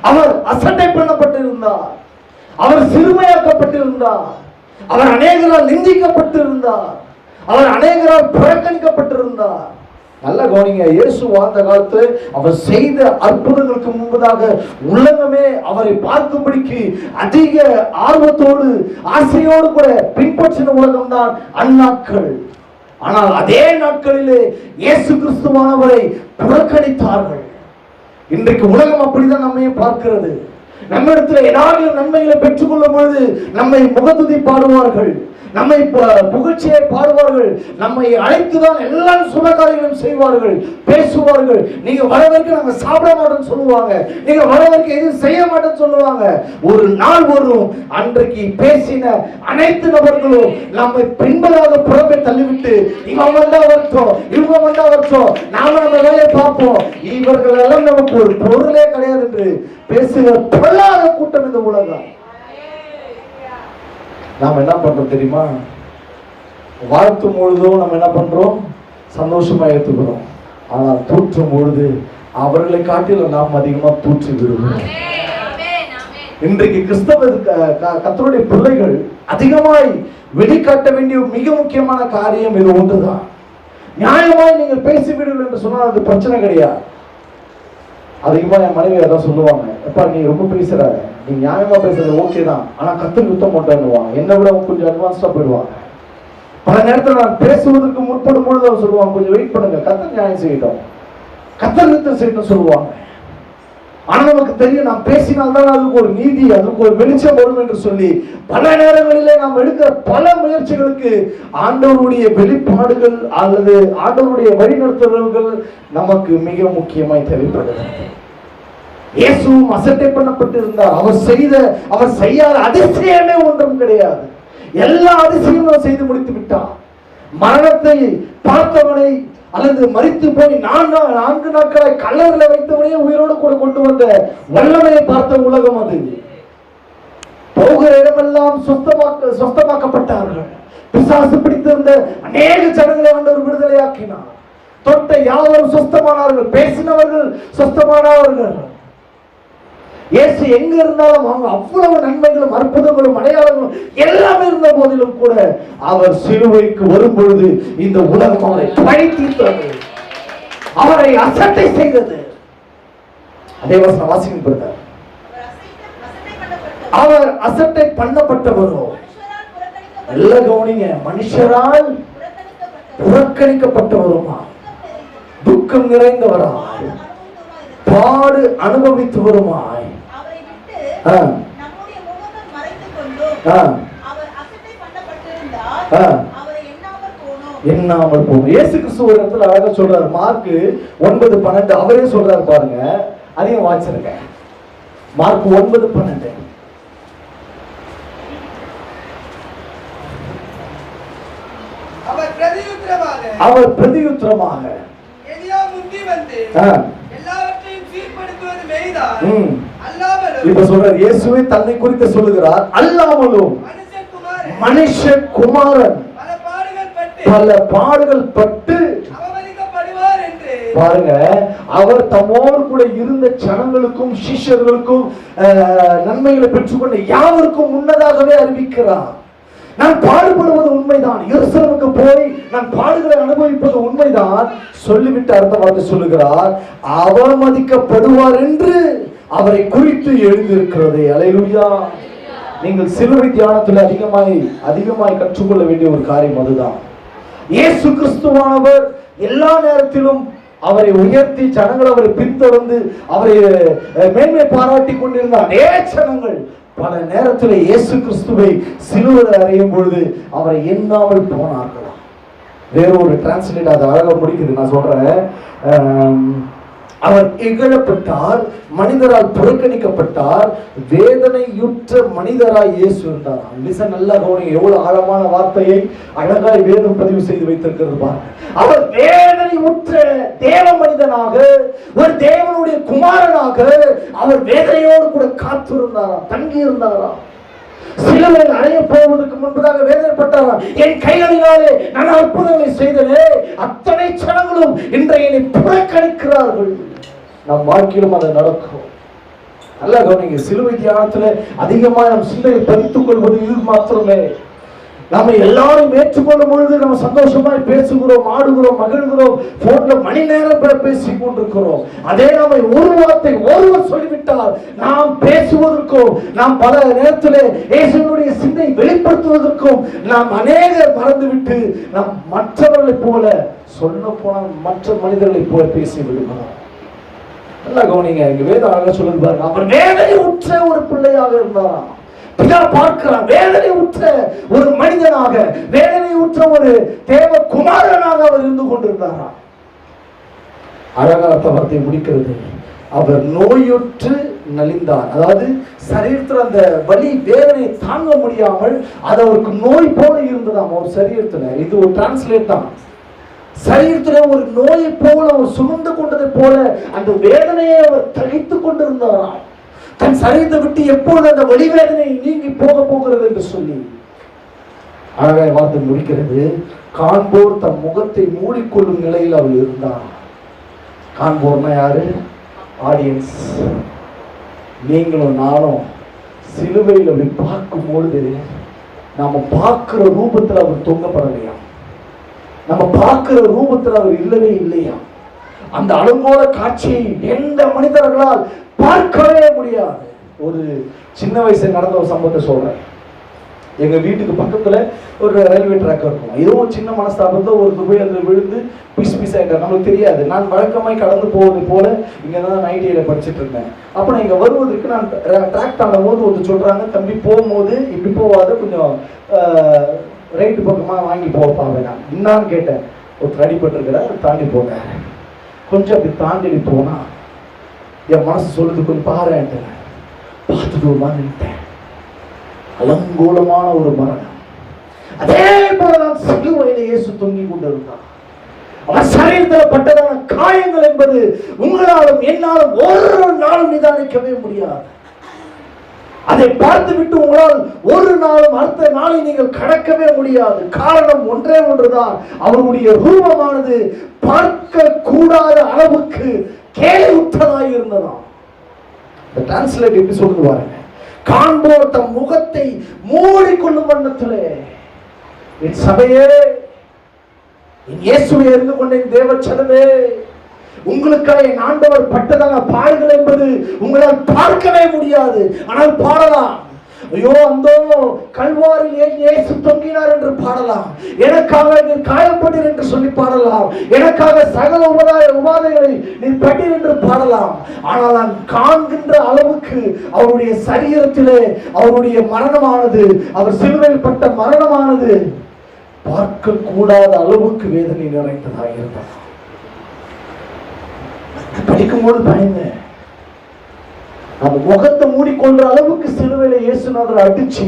அவர் அசட்டை பண்ணப்பட்டிருந்தார், அவர் சிறுமையாக்கப்பட்டிருந்தார், அவர் அநேகரால் நிந்திக்கப்பட்டிருந்தார், அவர் அநேகரால் புறக்கணிக்கப்பட்டிருந்தார். நல்ல கவனிங்க. இயேசு வாழ்ந்த காலத்தில் அவர் செய்த அற்புதங்களுக்கு முன்பதாக உலகமே அவரை பார்க்கும்படிக்கு அதிக ஆர்வத்தோடு ஆசையோடு கூட பின்பற்றின உலகம்தான் அந்நாட்கள். ஆனால் அதே நாட்களிலே இயேசு கிறிஸ்துவானவரை புறக்கணித்தார்கள். இன்றைக்கு உலகம் அப்படிதான் நம்மையும் பார்க்கிறது. நம்ம இடத்துல ஏதாவது நன்மைகளை பெற்றுக்கொள்ளும் பொழுது நம்மை முகத்துதி பாடுவார்கள், நம்மை புகழ்ச்சியை பாடுவார்கள், நம்மை அழைத்துதான் எல்லா சுப காரியங்களும் செய்வார்கள், பேசுவார்கள். நீங்க வரவரைக்கும் நாங்க சாப்பிட மாட்டோம்னு சொல்லுவாங்க, நீங்க வரவரைக்கும் எதுவும் செய்ய மாட்டோம்னு சொல்லுவாங்க. ஒரு நாள் வரும், அன்றைக்கு பேசின அனைத்து நபர்களும் நம்மை பின்பதாக புறம்பே தள்ளிவிட்டு இவன் வந்தா வரட்டும், இவங்க வந்தா வரட்டும், நாம நம்ம வேலையை பார்ப்போம், இவர்கள் எல்லாம் நமக்கு ஒரு பொருளே கிடையாது என்று பேசுகிற பொல்லாத கூட்டம் இந்த உலகம். நாம் என்ன பண்றோம் தெரியுமா? வாழ்த்தும் பொழுதும் நம்ம என்ன பண்றோம்? சந்தோஷமா ஏற்றுக்கிறோம். ஆனால் தூற்றும் பொழுது அவர்களை காட்டிலும் நாம் அதிகமா தூற்றி விடுகிறோம். இன்றைக்கு கிறிஸ்தவ கர்த்தருடைய பிள்ளைகள் அதிகமாய் வெளிக்காட்ட வேண்டிய மிக முக்கியமான காரியம் இது ஒன்றுதான். நியாயமாய் நீங்கள் பேசிவிடுங்கள் என்று சொன்னால் அது பிரச்சனை கிடையாது. அதிகமா என் மனைவி அதான் சொல்லுவாங்க, எப்பா நீ ரொம்ப பேசுற, நீ நியாயமா பேசுறது ஓகே தான், ஆனா கத்து குத்தம் மாட்டேன்னுவாங்க. என்னை விட கொஞ்சம் அட்வான்ஸ்டா போயிடுவாங்க. பல நேரத்தில் நான் பேசுவதற்கு முற்படும் பொழுது அவர் சொல்லுவாங்க, கொஞ்சம் வெயிட் பண்ணுங்க, கர்த்தர் நியாயம் செய்யட்டும், கர்த்தர் நிறுத்தம் செய்யட்டும் சொல்லுவாங்க. ஆனா நமக்கு தெரியும், நாம் பேசினால்தான் அதுக்கு ஒரு நீதி, அதுக்கு ஒரு வெளிச்சம் வரும் என்று சொல்லி பல நேரங்களிலே நாம் எடுக்கிற பல முயற்சிகளுக்கு ஆண்டவருடைய வெளிப்பாடுகள் அல்லது ஆண்டவருடைய வழிநடத்துதல்கள் நமக்கு மிக முக்கியமாய் தேவைப்படுகிறது. இயேசுவும் அசட்டை பண்ணப்பட்டிருந்தார். அவர் செய்யாத அதிசயமே ஒன்றும் கிடையாது. எல்லா அதிசயமும் செய்து முடித்து விட்டார். மரணத்தை பார்த்தவனை அல்லது மரித்து போய் 4 நாட்களாய் கல்லறையில் வைத்தவனையே உயிரோடு கூட கொண்டு வந்த வல்லமையை பார்த்த உலகம் அது. போகிற இடமெல்லாம் சொஸ்தமாக்கப்பட்டார்கள். பிசாசு பிடித்திருந்த அநேக ஜனங்களை ஆண்டவர் விடுதலையாக்கினார். தொட்ட யாவரும் சொஸ்தமானார்கள், பேசினவர்கள் சொஸ்தமானார்கள். இயேசு எங்க இருந்தாலும் அவங்க அவ்வளவு நன்மைகளும் அற்புதங்களும் அடையாளங்களும் எல்லாமே இருந்த போதிலும் கூட அவர் சிலுவைக்கு வரும் பொழுது இந்த உலகம் அவரை பழித்தீர்த்தது, அவரை அசட்டை செய்தது. அதே வசனம் வாசிக்கப்படுகிறார். அவர் அசட்டை பண்ணப்பட்டவரோ, எல்லாம் கவனிங்க, மனுஷரால் புறக்கணிக்கப்பட்டவருமா, துக்கம் நிறைந்தவராய், பாடு அனுபவித்து வருமாய், எண்ணாமல் போகும். இயேசு கிறிஸ்து ஒரு இடத்துல அழகா சொல்றாரு. மார்க் 9:12 அவரே சொல்றாரு பாருங்க, அதையும் வாசிச்சிருங்க. மார்க் 9:12 அவர் பிரதியுத்தரமாக இப்ப சொல்றார், இயேசுவே தன்னை குறித்து சொல்லுகிறார், அல்லாமலும் மனுஷகுமாரன் பல பாடுகள் பட்டு பாருங்க, அவர் தம்மோடு கூட இருந்த ஜனங்களுக்கும் சிஷ்யர்களுக்கும் நன்மைகளை பெற்றுக்கொண்ட யாவருக்கும் முன்னதாகவே அறிவிக்கிறார். நான் பாடுபடுவது உண்மைதான், எருசலேமுக்கு போய் நான் பாடுகளை அனுபவிப்பது உண்மைதான் சொல்லிவிட்டு அடுத்த வார்த்தை சொல்லுகிறார், அவமதிக்கப்படுவார் என்று அவரை குறித்து எழுதியிருக்கிறது. அல்லேலூயா. நீங்கள் சிலுவை தியானத்தில் அதிகமாய் கற்றுக்கொள்ள வேண்டிய ஒரு காரியம் அதுதான். இயேசு கிறிஸ்துவானவர் எல்லா நேரத்திலும் அவரை உயர்த்தி ஜனங்கள் அவரை பின்தொடர்ந்து அவரை மேன்மை பாராட்டி கொண்டிருந்த அநேக ஜனங்கள் பல நேரத்தில் இயேசு கிறிஸ்துவை சிலுவையில் அறையும் பொழுது அவரை எண்ணாமல் போனார்களாம். வேறொரு டிரான்ஸ்லேட் அதை அழகாக முடிக்குது, நான் சொல்றேன். அவர் இகழப்பட்டார், மனிதரால் புறக்கணிக்கப்பட்டார், வேதனையுற்ற மனிதராய் இயேசு இருந்தார். லிசன், நல்லா கவனிங்க, எவ்வளவு ஆழமான வார்த்தையை அழகாய் வேதம் பதிவு செய்து வைத்திருக்கிறது பாருங்க. அவர் வேதனையுற்ற தேவ மனிதனாக, ஒரு தேவனுடைய குமாரனாக அவர் வேதனையோடு கூட காத்திருந்தாராம், தங்கி இருந்தாராம். சிலுவையில் அடைய போவதற்கு முன்பதாக வேதனைப்பட்டாராம். என் கைகளினாலே நான் அற்புதங்களை செய்தனே, அத்தனை ஜனங்களும் இன்றைய என்னை புறக்கணிக்கிறார்கள். நம் வாழ்க்கையிலும் அது நடக்கும். நல்லா கவனிங்க, சிலுவை தியானத்துல அதிகமாக நம் சிந்தையை பதித்துக் கொள்வது இது மாத்திரமே. நம்ம எல்லாரும் ஏற்றுக்கொள்ளும் பொழுது நம்ம சந்தோஷமாய் பேசுகிறோம், ஆடுகிறோம், மகிழ்கிறோம், போன்ல மணி நேரம் பேசிக் கொண்டிருக்கிறோம். அதே நாம ஒரு வார்த்தை ஒருவர் சொல்லிவிட்டால் நாம் பேசுவதற்கும், நாம் பல நேரத்தில் இயேசுவினுடைய சிந்தை வெளிப்படுத்துவதற்கும் நாம் அநேகர் மறந்துவிட்டு நாம் மற்றவர்களை போல, சொல்ல போனால் மற்ற மனிதர்களை போல பேசி விடுகிறோம். நல்லா கவனிங்க, இங்க வேதம் அழகா சொல்லுது பாருங்க. அவர் வேதனை உற்ற ஒரு பிள்ளையாக இருந்தாராம். பிதா பார்க்கிறார், வேதனை உற்ற ஒரு மனிதனாக, வேதனை உற்ற ஒரு தேவ குமாரனாக அவர் இருந்து கொண்டிருந்தாராம். அழகாக வார்த்தை முடிக்கிறது, அவர் நோயுற்று நலிந்தார். அதாவது சரீரத்தில் அந்த வலி வேதனை தாங்க முடியாமல் அது அவருக்கு நோய் போல இருந்ததாம் அவர் சரீரத்துல. இது ஒரு டிரான்ஸ்லேட் தான். சரீரத்துல ஒரு நோயை போல, ஒரு சுமந்து கொண்டதை போல அந்த வேதனையை அவர் தகித்துக் கொண்டிருந்தாராம். தன் சரீரத்தை விட்டு எப்பொழுது அந்த வலி வேதனை நீங்கி போக போகிறது என்று சொல்லி அழகாய் வார்த்தை முடிக்கிறது. காண்போர் தம் முகத்தை மூடிக்கொள்ளும் நிலையில் அவர் இருந்தார். காண்போர்னா யாரு? ஆடியன்ஸ். நீங்களும் நானும் சிலுவையில் அப்படி பார்க்கும் பொழுது நாம பார்க்கிற ரூபத்தில் அவர் தொங்கப்படலையா, நம்ம பார்க்கிற ரூபத்தில் அவர் இல்லவே இல்லையா. அந்த அலங்கோல காட்சியை எந்த மனிதர்களால் பார்க்கவே முடியாது. ஒரு சின்ன வயசுல நடந்த ஒரு சம்பவத்தை சொல்றேன். எங்க வீட்டுக்கு பக்கத்துல ஒரு ரயில்வே ட்ராக் இருக்கும். ஏதோ ஒரு சின்ன மனஸ்தாபத்தில் ஒரு போய் அதில் விழுந்து பீஸ் பீஸ் ஆகிட்டார். நம்மளுக்கு தெரியாது. நான் வழக்கமாய் கடந்து போவது போல இங்கே தான் நைட்டியில் படிச்சுட்டு இருந்தேன். அப்போ நான் இங்கே வருவதற்கு நான் ட்ராக் தாண்டும் போது ஒருத்தர் சொல்கிறாங்க, தம்பி போகும்போது இப்படி போவாத, கொஞ்சம் ரைட்டு பக்கமாக வாங்கி போப்பா. வேணாம் என்னான்னு கேட்டேன். ஒருத்தர் அடிபட்டிருக்கிறார், தாண்டி போனேன். கொஞ்சம் அப்படி தாண்டி போனா என் மனசு சொல்லுது, கொஞ்சம் பாருன்ட்டு பார்த்துட்டு ஒரு மாதிரி நின்ட்டேன். அலங்கோலமான ஒரு மரணம். அதே போலதான் சிலுவையில இயேசு தொங்கிக் கொண்டிருந்தார். அவர் சரீரத்தில் பட்டதான காயங்கள் என்பது உங்களாலும் என்னாலும் ஒரு நாளும் நிதானிக்கவே முடியாது. அதை பார்த்து விட்டு உங்களால் ஒரு நாளும் அடுத்த நாளை நீங்கள் கடக்கவே முடியாது. காரணம் ஒன்றே ஒன்றுதான், அவருடைய ரூபமானது பார்க்க கூடாத அளவுக்கு கேலியுற்றதாய் இருந்ததாம். இந்த டிரான்ஸ்லேட் எப்படி சொல்லுது பாருங்க. காண்போர் தம் முகத்தை மூடிக்கொள்ளும் வண்ணத்திலே, என் சபையே, என் இயேசுவை அறிந்து கொண்ட தேவச்சனமே, உங்களுக்காக என் ஆண்டவர் பட்டதான பாடுகள் என்பது உங்களால் பார்க்கவே முடியாது. ஆனால் பாடலாம். ஐயோ அந்த கல்வாரில் இயேசு தொங்கினார் என்று பாடலாம். எனக்காக நீர் காயப்பட்டீர் என்று சொல்லி பாடலாம். எனக்காக சகல உபாதைகளை நீர் பட்டீர் என்று பாடலாம். ஆனால் நான் காண்கின்ற அளவுக்கு அவருடைய சரீரத்திலே அவருடைய மரணமானது, அவர் சிலுவையில் பட்ட மரணமானது பார்க்க கூடாத அளவுக்கு வேதனை நிறைந்ததாக இருந்தார். படிக்கும்போது பயந்தேன். அந்த முகத்தை மூடிக்கொண்ட அளவுக்கு சிலுவையில இயேசுநாதர் அடிச்சு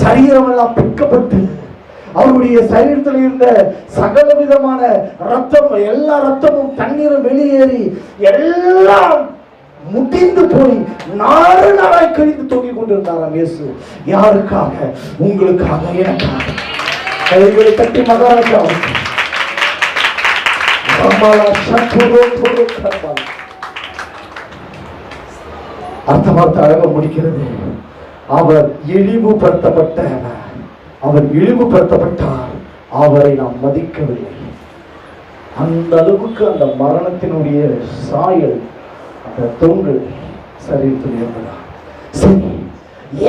சரீரம் எல்லாம் பிற்கப்பட்டு அவருடைய சரீரத்தில் இருந்த சகல விதமான ரத்தம், எல்லா ரத்தமும் தண்ணீரும் வெளியேறி எல்லாம் முடிந்து போய் நாடு நாளாய் கழிந்து தொங்கிக் கொண்டிருந்தாராம் இயேசு. யாருக்காக? உங்களுக்காக, எனக்காக. கைகளை தட்டி மகாராஜா அர்த்தமார்த்த அழக முடிக்கிறது. அவர் இழிவுபடுத்தப்பட்டவர், அவர் இழிவுபடுத்தப்பட்டார், அவரை நாம் மதிக்கவில்லை. அந்த அளவுக்கு அந்த மரணத்தினுடைய சாயல், அந்த தொங்கல் சரீரத்தில் இருந்ததா? சரி,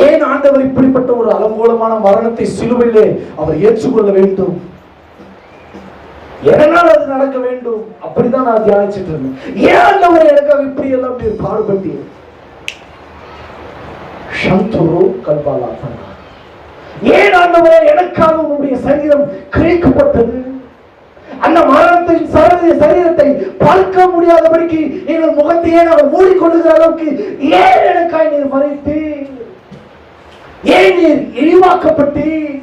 ஏன் ஆண்டவர் இப்படிப்பட்ட ஒரு அலங்கோலமான மரணத்தை சிலுவையிலே அவர் ஏற்றுக்கொள்ள வேண்டும்? எதனால் அது நடக்க வேண்டும்? அப்படிதான் நான் தியானிச்சுட்டு இருந்தேன். ஏன் ஆண்டவர் எனக்காக இப்படி எல்லாம் பாடுபட்டீர்? ஏன் ஆண்டவரே எனக்காக உன்னுடைய சரீரம் கிழிக்கப்பட்டது? அந்த மரணத்தின் சரீரத்தை பார்க்க முடியாதபடிக்கு எங்கள் முகத்தையே நாங்கள் மூடிக்கொள்ளுகிற அளவுக்கு ஏன் எனக்காக நீர் மறைத்தீர்? ஏன் நீர் இழிவாக்கப்பட்டீர்?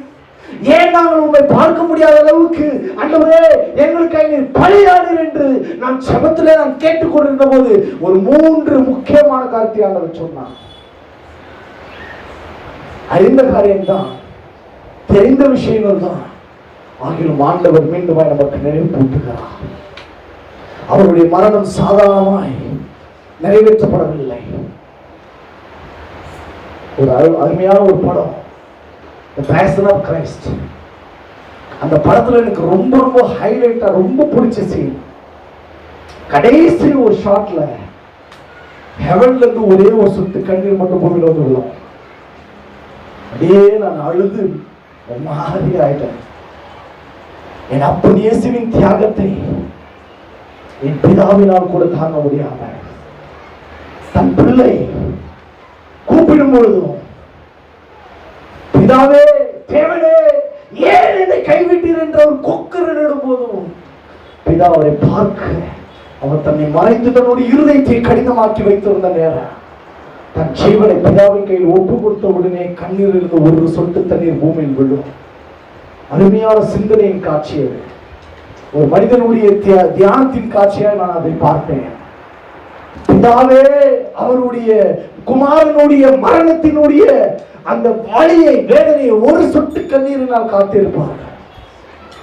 ஏன் நாங்கள் உண்மை பார்க்க முடியாத அளவுக்கு ஆண்டவரே எங்களுக்காக நீர் பலியானீர் என்று நான் ஜெபத்திலே நான் கேட்டுக்கொண்டிருந்த போது ஒரு 3 முக்கியமான காரியத்தை ஆண்டவர் சொன்னார். அறிந்த காரியம்தான், தெரிந்த விஷயங்கள் தான். ஆகிலும் ஆண்டவர் மீண்டும் நமக்கு நினைவூட்டுகிறார். அவருடைய மரணம் சாதாரணமாய் நிறைவேற்றப்படவில்லை. ஒரு அருமையான ஒரு படம், The Passion of Christ. அந்த படத்துல எனக்கு ரொம்ப ரொம்ப ஹைலைட்டா ரொம்ப பிடிச்ச சீன், கடைசி ஒரு ஷாட்ல ஹெவன்ல இருந்து ஒரே ஒரு சொட்டு கண்ணீர் மட்டும் பூமியில வந்து விழும். அப்படியே நான் அழுது மாதிரி ஆயிட்டேன். என் அப்பன் இயேசுவின் தியாகத்தை என் பிதாவினால் கூட தாங்க முடியாம தன் பிள்ளை கூப்பிடும் பொழுதும், பிதாவே தேவனே ஏன் என்னை கைவிட்டீர் என்ற ஒரு கொக்கரிடும் போதும் பிதா அவரை பார்க்க அவர் தன்னை மறைத்து தன்னுடைய இருதயத்தை கடினமாக்கி வைத்திருந்த நேரம் தன் ஜீவனை பிதாவின் கையில் ஒப்பு கொடுத்த உடனே கண்ணீர் இருந்து ஒரு சொட்டு தண்ணீர் பூமியில் விழும். அருமையான சிந்தனையின் காட்சியை, ஒரு மனிதனுடைய தியானத்தின் காட்சியாக நான் அதை பார்த்தேன். பிதாவே அவருடைய குமாரனுடைய மரணத்தினுடைய அந்த வலியை, வேதனையை ஒரு சொட்டு கண்ணீரினால் காத்திருப்பார்கள்.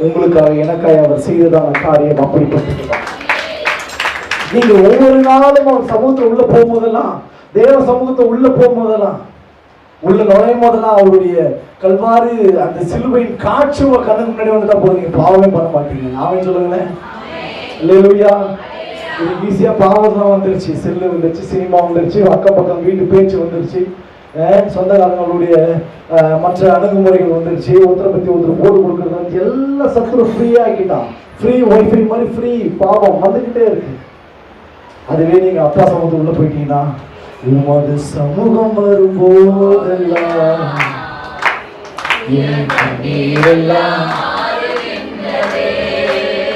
உங்களுக்காக எனக்காக அவர் செய்ததான காரியம் அப்படிப்பட்டதுதான். நீங்க ஒவ்வொரு நாளும் அவர் சமூகத்தை உள்ள போகும்போதெல்லாம், தேவ சமூகத்தை உள்ள போகும்போதெல்லாம், உள்ள நுழையும் போதெல்லாம் அவருடைய கல்வாரி அந்த சிலுவையின் காட்சி உங்க கண்ணுக்கு முன்னாடி வந்துட்டா போதும், நீங்க பாவமே பண்ண மாட்டீங்க. நாமே சொல்லுங்களேன். அல்லேலூயா. இது ஈஸியா பாவம் தான் வந்துருச்சு. செல்லு வந்துருச்சு, சினிமா வந்துருச்சு, அக்கம் பக்கம் வீட்டு பேச்சு வந்துருச்சு, சொந்தக்காரங்களுடைய மற்ற அணுகுமுறைகள் வந்துருச்சு. ஒருத்தரை பற்றி ஒருத்தர் போட்டு கொடுக்குறது எல்லாம் சத்துரு ஃப்ரீயாக ஆக்கிட்டான். ஃப்ரீ ஒய்ஃபை மாதிரி ஃப்ரீ பாவம் வந்துக்கிட்டே இருக்கு. அதுவே நீங்கள் அப்பா சமூகத்துக்கு உள்ள போயிட்டீங்கன்னா, உமது சமூகம் வரும்போதெல்லாம்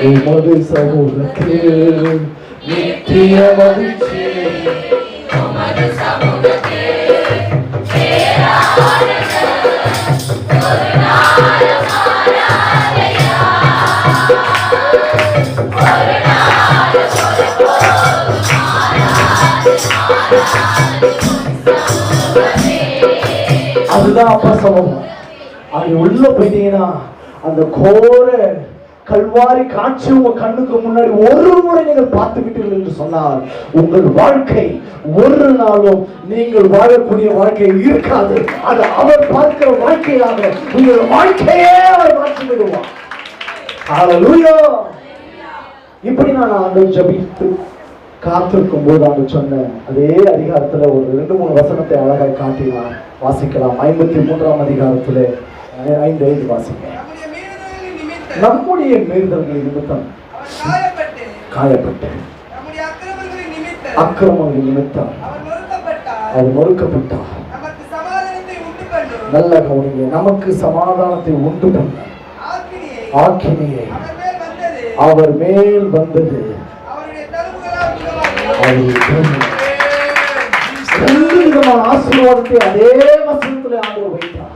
உமது சமூகத்தில் நித்திய மகிழ்ச்சி. அதுதான் அப்பா சமூகம். அது உள்ள போயிட்டீங்கன்னா அந்த கோர கல்வாரி காட்சி உங்க கண்ணுக்கு முன்னாடி ஒரு முறை நீங்கள் பார்த்து விட்டீர்கள் என்று சொன்னால் உங்கள் வாழ்க்கை ஒரு நாளும் நீங்கள் வாழக்கூடிய வாழ்க்கை இருக்காது. அது அவர் பார்க்கிற வாழ்க்கையாக உங்கள் வாழ்க்கையே அவர் மாற்றி விடுவார். ஹல்லேலூயா. இப்படி நான் ஆண்டவர் ஜெபித்து காத்திருக்கும் போது அவங்க சொன்ன அதே அதிகாரத்துல ஒரு 2-3 வசனத்தை அழகாய் காட்டினார். வாசிக்கலாம். 53ஆம் அதிகாரத்துல 5 வாசிக்க. நம்முடைய மீறுதல்களின் நிமித்தம் காயப்பட்டு அக்கிரமங்களின் நிமித்தம் அவர் நொறுக்கப்பட்டார். நல்ல கவனிங்க. நமக்கு சமாதானத்தை உண்டு பண்ண ஆக்கினியை அவர் மேல் வந்தது. ஆசீர்வாதத்தை அதே வசனத்துல ஆண்டவர் வைத்தார்.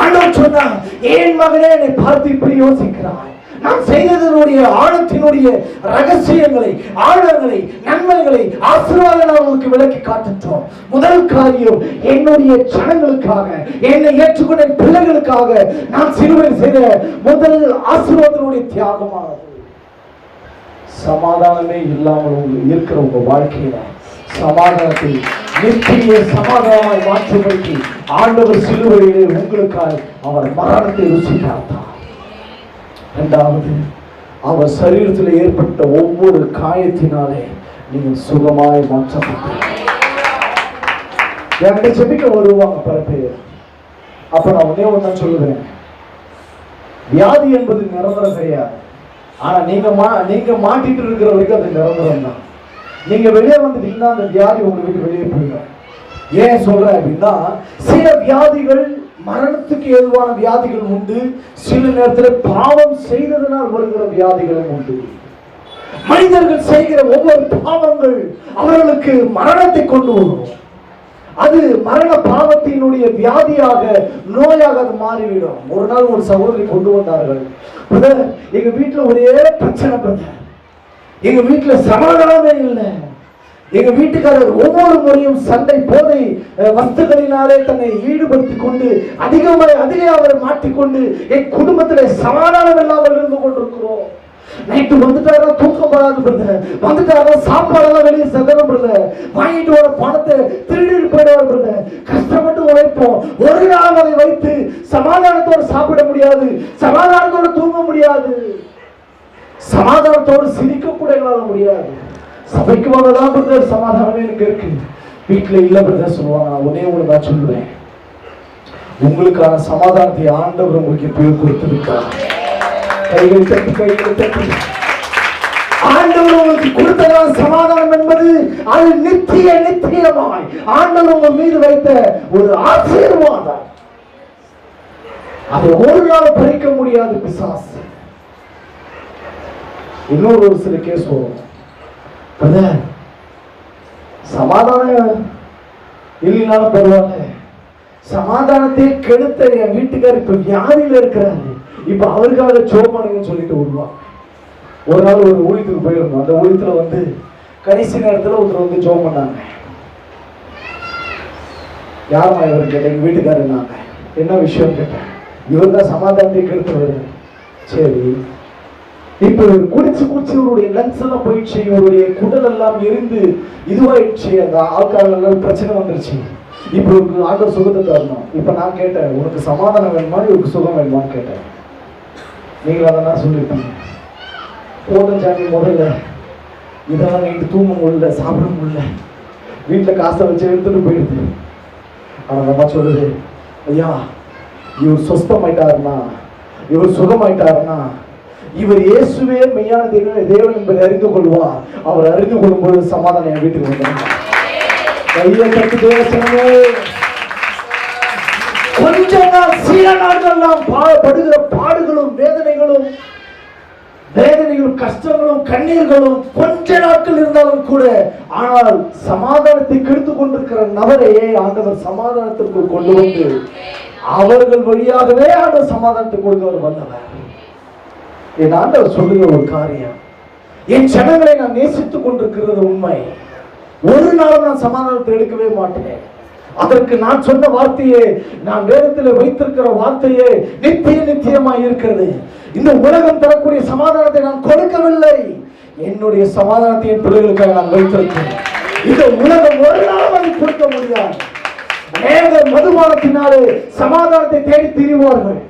ஆண்டவர் சொன்னார், என் மகனே என்னை பார்த்து இப்படி யோசிக்கிறாய். நான் செய்ததனுடைய ஆழத்தினுடைய ரகசியங்களை, ஆழங்களை, நன்மைகளை, ஆசீர்வாதம் உங்களுக்கு விளக்கி காட்டுற்றோம். முதல் காரியம், என்னுடைய ஜனங்களுக்காக, என்னை ஏற்றுக்கொண்ட பிள்ளைகளுக்காக நான் சிலுவையில் செய்த முதல் ஆசீர்வாதத்தினுடைய தியாகமானது. சமாதானமே இல்லாமல் இருக்கிற உங்க வாழ்க்கையில சமாதானத்தை நித்திய சமாதானமாய் மாற்றும்படி ஆண்டவர் சிலுவையிலே உங்களுக்காக அவர் மரணத்தை ருசி பார்த்தார். இரண்டாவது, அவர் சரீரத்தில் ஏற்பட்ட ஒவ்வொரு காயத்தினாலே நீங்கள் சுகமாய் மாற்றப்பட்டார். என்கிட்ட ஜெபிக்க வருவாங்க பல பேர். அப்ப நான் ஒன்னே ஒன்னு சொல்லுவேன், வியாதி என்பது நிரந்தரம் கிடையாது. ஆனா நீங்க மாட்டிட்டு இருக்கிற வரைக்கும் அது நிரந்தரம் தான். நீங்க வெளியே வந்துட்டீங்கன்னா அந்த வியாதி உங்க வீட்டு வெளியே போயிடும். ஏன் சொல்றேன் அப்படின்னா, சில வியாதிகள் மரணத்துக்கு ஏதுவான வியாதிகள் உண்டு. சில நேரத்தில் பாவம் செய்ததனால் வருகிற வியாதிகளும் உண்டு. மனிதர்கள் செய்கிற ஒவ்வொரு பாவங்கள் அவர்களுக்கு மரணத்தை கொண்டு வரும். அது மரண பாவத்தினுடைய வியாதியாக, நோயாக அது மாறிவிடும். ஒரு நாள் ஒரு சகோதரி கொண்டு வந்தார்கள், பிரதர் எங்க வீட்டுல ஒரே பிரச்சனை, பிரதர் எங்க வீட்டுல சமாதானமே இல்லை. எங்க வீட்டுக்காரர் ஒவ்வொரு முறையும் சண்டை, போதை வஸ்துகளினாலே தன்னை ஈடுபடுத்திக் கொண்டு அதிலே அவரை மாட்டிக்கொண்டு என் குடும்பத்திலே சமாதானம் இல்லாமல் இருந்து கொண்டிருக்கிறோம். நைட்டு வந்துட்டாரா தூக்கம் வராது பிரதர், வந்துட்டாரா சாப்பாடெல்லாம் வெளியே செதறும் பிரதர், வாங்கிட்டு வர பணத்தை திருடிட்டு போயிடுவார் பிரதர். கஷ்டப்பட்டு உழைப்போம், ஒரு நாள் அதை வைத்து சமாதானத்தோடு சாப்பிட முடியாது, சமாதானத்தோடு தூங்க முடியாது, சமாதானத்தோடு சிரிக்க கூட எங்களால முடியாது. சபைக்கு வந்ததான் பிரதர் சமாதானமே எனக்கு இருக்கு, வீட்டுல இல்ல பிரதர் சொல்லுவாங்க. நான் ஒன்னே ஒன்று தான் சொல்லுவேன், உங்களுக்கான சமாதானத்தை ஆண்டவர் உங்களுக்கு பேர் கொடுத்திருக்கார். கைகள் தட்டு. ஆண்டவர் உங்களுக்கு கொடுத்ததான சமாதானம் என்பது அது நித்தியமாய் ஆண்டவர் உங்க மீது வைத்த ஒரு ஆசீர்வாதம். அதை ஒரு நாள் பறிக்க முடியாது பிசாசு. இன்னொரு ஒரு சில கேஸ் வரும், சமாதானம் இல்லைனாலும் பரவாயில்ல, சமாதானத்தை கெடுத்த என் வீட்டுக்காரர் இப்ப வியாதியில இருக்கிறாரு, இப்ப அவருக்காக சோமனுங்கன்னு சொல்லிட்டு விடுவான். ஒரு நாள் ஒரு ஊழியத்துக்கு போயிருந்தோம். அந்த ஊழியத்துல கடைசி நேரத்துல ஒருத்தர் ஜோம் பண்ணாங்க. யாருமா இவர் கேட்டேன், எங்க வீட்டுக்காரர். நாங்க என்ன விஷயம் கேட்டேன், இவர் தான் சமாதானத்தை கெடுத்தவர். சரி, இப்ப குடிச்சு இவருடைய லங்ஸ் எல்லாம் போயிடுச்சு, இவருடைய குடல் எல்லாம் எரிந்து இதுவாயிடுச்சு, அந்த ஆட்காரங்கள் பிரச்சனை வந்துருச்சு. இப்ப இவருக்கு ஆண்டவர் சுகத்தை தரணும். இப்ப நான் கேட்டேன், உனக்கு சமாதானம் வேணுமா இவருக்கு சுகம் வேணுமான்னு கேட்டேன். நீங்கள் அதெல்லாம் சொல்லியிருப்பீங்க. போதும் சாமி, முதல்ல இதெல்லாம் நைட்டு தூங்க முடியல, சாப்பிட முடியல, வீட்டுல காசை வச்சு எடுத்துட்டு போயிடுது. ஆனா நம்ம சொல்லுது, ஐயா இவர் சொஸ்தமாயிட்டாருன்னா, இவர் சுகமாயிட்டாருன்னா, இவர் இயேசுவே மெய்யான தேவன் என்பதை அறிந்து கொள்வார். அவர் அறிந்து கொள்ளும்போது சமாதானம் என் வீட்டுக்கு வந்தாங்க. கையை கட்டு தேவசனமே. கொஞ்ச நாள், சில நாட்கள் நாம் படுகிற பாடுகளும் வேதனைகளும் கஷ்டங்களும் கண்ணீர்களும் கொஞ்ச நாட்கள் இருந்தாலும் கூட, ஆனால் சமாதானத்தை கெடுத்து கொண்டிருக்கிற நபரையே ஆண்டவர் சமாதானத்திற்கு கொண்டு வந்து அவர்கள் வழியாகவே ஆண்டவர் சமாதானத்தை கொடுத்தவர் வந்தவர். என் ஆண்டவர் சொல்லுகிற ஒரு காரியம், என் ஜனங்களை நான் நேசித்துக் கொண்டிருக்கிறது உண்மை. ஒரு நாளும் நான் சமாதானத்தை எடுக்கவே மாட்டேன். அதற்கு நான் சொன்ன வார்த்தையே, நான் வேதத்தில் வைத்திருக்கிற வார்த்தையே நித்தியமாய் இருக்கிறது. இந்த உலகம் தரக்கூடிய சமாதானத்தை நான் கொடுக்கவில்லை. என்னுடைய சமாதானத்தை என் பிள்ளைகளுக்காக நான் வைத்திருக்கிறேன். இந்த உலகம் ஒரு நாளும் அதை கொடுக்க முடியாது. அநேக மதுபானத்தினாலே சமாதானத்தை தேடி திரிவார்கள்.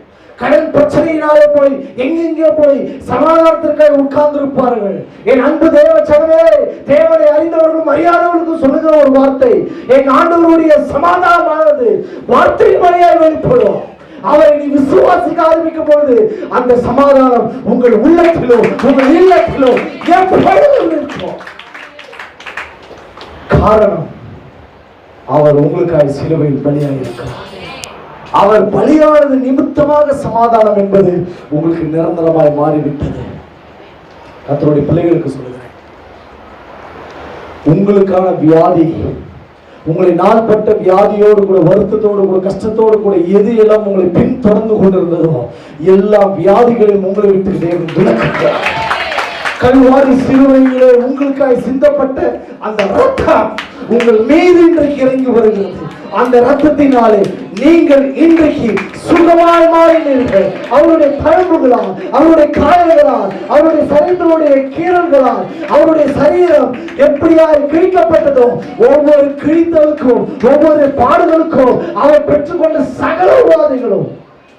கடன் பிரச்சனையினாலே போய் எங்கெங்கே போய் சமாதானத்திற்காக உட்கார்ந்து இருப்பார்கள். என் அன்பு தேவ சனமே, தேவனை அறிந்தவர்களும் அறியாதவர்களுக்கும் சொல்லுகிற ஒரு வார்த்தை, என் ஆண்டவருடைய சமாதானமானது வார்த்தை வழியாய் வெளிப்படும். அவரை நீ விசுவாசிக்க ஆரம்பிக்கும் பொழுது அந்த சமாதானம் உங்கள் உள்ளத்திலோ உங்கள் இல்லத்திலோ எப்பொழுதும் இருக்கும். காரணம், அவர் உங்களுக்காக சிலுவையில் பலியாய் இருக்கிறார். அவர் பலியானது நிமித்தமாக சமாதானம் என்பது உங்களுக்கு நிரந்தரமாய் மாறிவிட்டது. கர்த்தருடைய பிள்ளைகளுக்கு சொல்லுகிறேன், உங்களுக்கான வியாதி, உங்களை நாள்பட்ட வியாதியோடு கூட, வருத்தத்தோடு கூட, கஷ்டத்தோடு கூட எது எல்லாம் உங்களை பின் தொடர்ந்து கொண்டிருந்ததோ எல்லா வியாதிகளையும் உங்களை விட்டு தேவன் விலக்குகிறார். கல்வாரி சிலுவையிலே உங்களுக்காக சிந்தப்பட்ட அந்த ரத்தம் உங்கள் மீது இன்றைக்கு இறங்கி வருகிறது. அந்த ரத்தத்தினாலே நீங்கள் இன்றைக்கு சுகமாய் மாறினீர்கள். அவருடைய தழும்புகளால், அவருடைய காயங்களால், அவருடைய சரீரத்தினுடைய கீறல்களால், அவருடைய சரீரம் எப்படியாய் கிழிக்கப்பட்டதோ ஒவ்வொரு கிழித்தலுக்கும் ஒவ்வொரு பாடுகளுக்கும் அவர் பெற்றுக்கொண்ட சகல உபாதைகளும்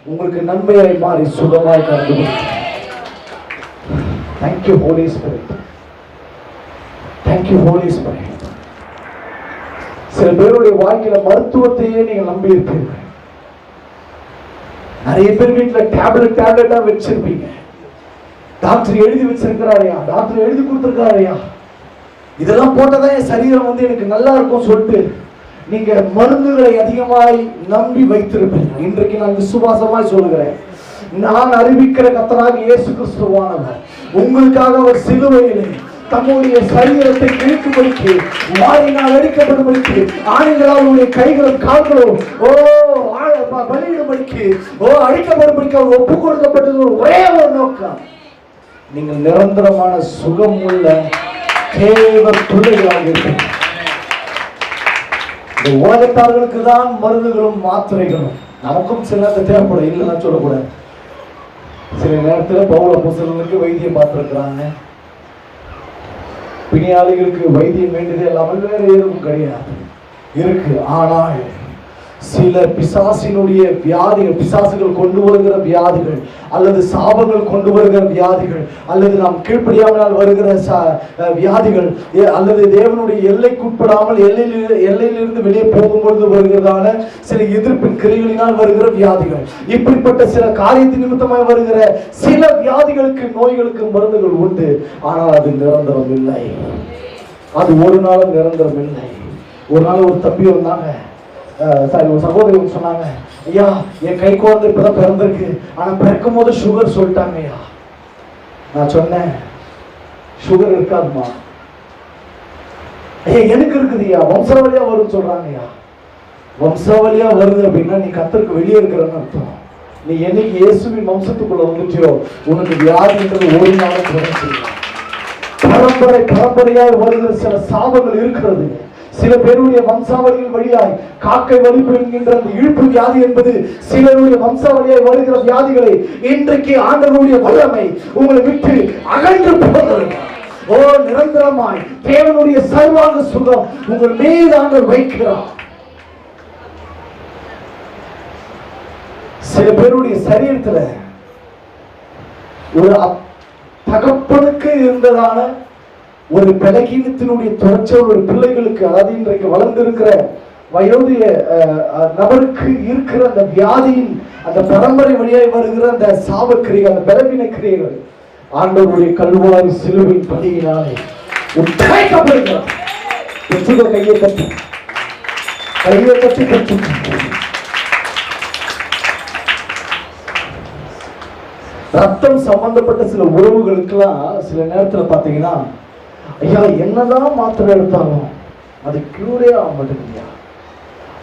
உங்களுக்கு நன்மையாய் மாறி சுகமாய் கருது. Thank you Holy Spirit. Thank you Holy Spirit. சில பேருடைய வாழ்க்கையில மருத்துவத்தையே நீங்க நம்பி இருப்பீங்க. நிறைய பேர் வீட்டுல டேப்லெட்டா வச்சிருப்பீங்க. டாக்டர் எழுதி வச்சிருக்கிறாரையா, டாக்டர் எழுதி கொடுத்திருக்காரையா, இதெல்லாம் போட்டதான் என் சரீரம் எனக்கு நல்லா இருக்கும் சொல்லிட்டு நீங்க மருந்துகளை அதிகமாய் நம்பி வைத்திருப்பீங்க. இன்றைக்கு நான் விசுவாசமாய் சொல்லுகிறேன், நான் அறிவிக்கிற கர்த்தராகிய இயேசு கிறிஸ்துவானவர் உங்களுக்காக அவர் சிலுவையிலே தம்முடைய சரீரத்தை கிழிக்கும்படிக்கு, வாரினால் அடிக்கப்படும்படிக்கு, ஆணிகளால் கைகளும் கால்களும் பலியிடும்படிக்கு, அடிக்கப்படும்படிக்கு அவர் ஒப்புக் கொடுக்கப்பட்டது ஒரே ஒரு நோக்கம், நீங்கள் நிரந்தரமான சுகம் உள்ள தேவ பிள்ளைகளாக இருப்பீங்க. இந்த உலகத்தார்களுக்கு தான் மருந்துகளும் மாத்திரைகளும், நமக்கும் சில நேரத்தில் தேவைப்படும், இல்லைன்னா சொல்லக்கூடாது. சில நேரத்தில் பவுல அப்போஸ்தலனுக்கு வைத்தியம் பார்த்திருக்கிறாங்க. பிணியாளிகளுக்கு வைத்தியம் வேண்டியது இல்லாமல் வேற எதுவும் கிடையாது இருக்கு. ஆனால் சில பிசாசினுடைய வியாதிகள், பிசாசுகள் கொண்டு வருகிற வியாதிகள், அல்லது சாபங்கள் கொண்டு வருகிற வியாதிகள், அல்லது நாம் கீழ்ப்படியாமல் வருகிற வியாதிகள், அல்லது தேவனுடைய எல்லைக்குட்படாமல் எல்லையிலிருந்து வெளியே போகும்பொழுது வருகிறதான சில எதிர்ப்பின் கிரைகளினால் வருகிற வியாதிகள், இப்படிப்பட்ட சில காரியத்தின் நிமித்தமாய் வருகிற சில வியாதிகளுக்கு, நோய்களுக்கு மருந்துகள் உண்டு. ஆனால் அது நிரந்தரம் இல்லை. அது ஒரு நாளும் நிரந்தரம் இல்லை. ஒரு நாள் ஒரு தம்பி வந்தாங்க, ஒரு சகோதரி சொன்னாங்க, ஐயா என் கை குழந்தை இப்பதான் பிறந்திருக்கு, ஆனா பிறக்கும் போது சுகர் சொல்லிட்டாங்க ஐயா. நான் சொன்னேன், சுகர் இருக்காதுமா. ஐயா எனக்கு இருக்குதுயா, வம்சாவளியா வரும்னு சொல்றாங்க ஐயா. வம்சாவளியா வருது அப்படின்னா நீ கர்த்தருக்கு வெளியே இருக்கிறன்னு அர்த்தம். நீ என்னைக்கு இயேசுவின் வம்சத்துக்குள்ள வந்துட்டியோ உனக்கு வியாதின்றது ஒரு நாளும் தொடர்ச்சி. பரம்பரையாய் வருகிற சில சாபங்கள் இருக்கிறது. சில பேருடைய வம்சாவளிகள் வழியாய் காக்கை வலிப்பு என்கின்ற அந்த இழுப்பு வியாதி என்பது சிலருடைய வம்சாவளியாய் வருகிற வியாதிகளை இன்றைக்கு ஆண்டவருடைய வல்லமை உங்களை விட்டு அகன்று போகிறது. நிரந்தரமாய் தேவனுடைய சர்வாங்க சுகம் உங்கள் மீது ஆண்டவர் வைக்கிறார். சில பேருடைய சரீரத்துல ஒரு தகப்பனுக்கு இருந்ததான ஒரு பலகீனத்தினுடைய தொடர்ச்சியோட ஒரு பிள்ளைகளுக்கு, அதாவது இன்றைக்கு வளர்ந்திருக்கிற வயோதிய நபருக்கு இருக்கிற அந்த வியாதியின் அந்த பரம்பரை வழியாய் வருகிற அந்த சாபக்கிரிகள், அந்த பலவீன கிரியைகள் ஆண்டவருடைய கல்வாரி சிலுவையின் படியினாலே உண்டாக்கப்படுகிறது. கையை கட்டி கட்டி ரத்தம் சம்பந்தப்பட்ட சில உறவுகளுக்கெல்லாம் சில நேரத்துல பாத்தீங்கன்னா, ஐயா என்னதான் மாத்திரை எடுத்தாலும் அது கியூரே ஆக மாட்டேங்குதுயா,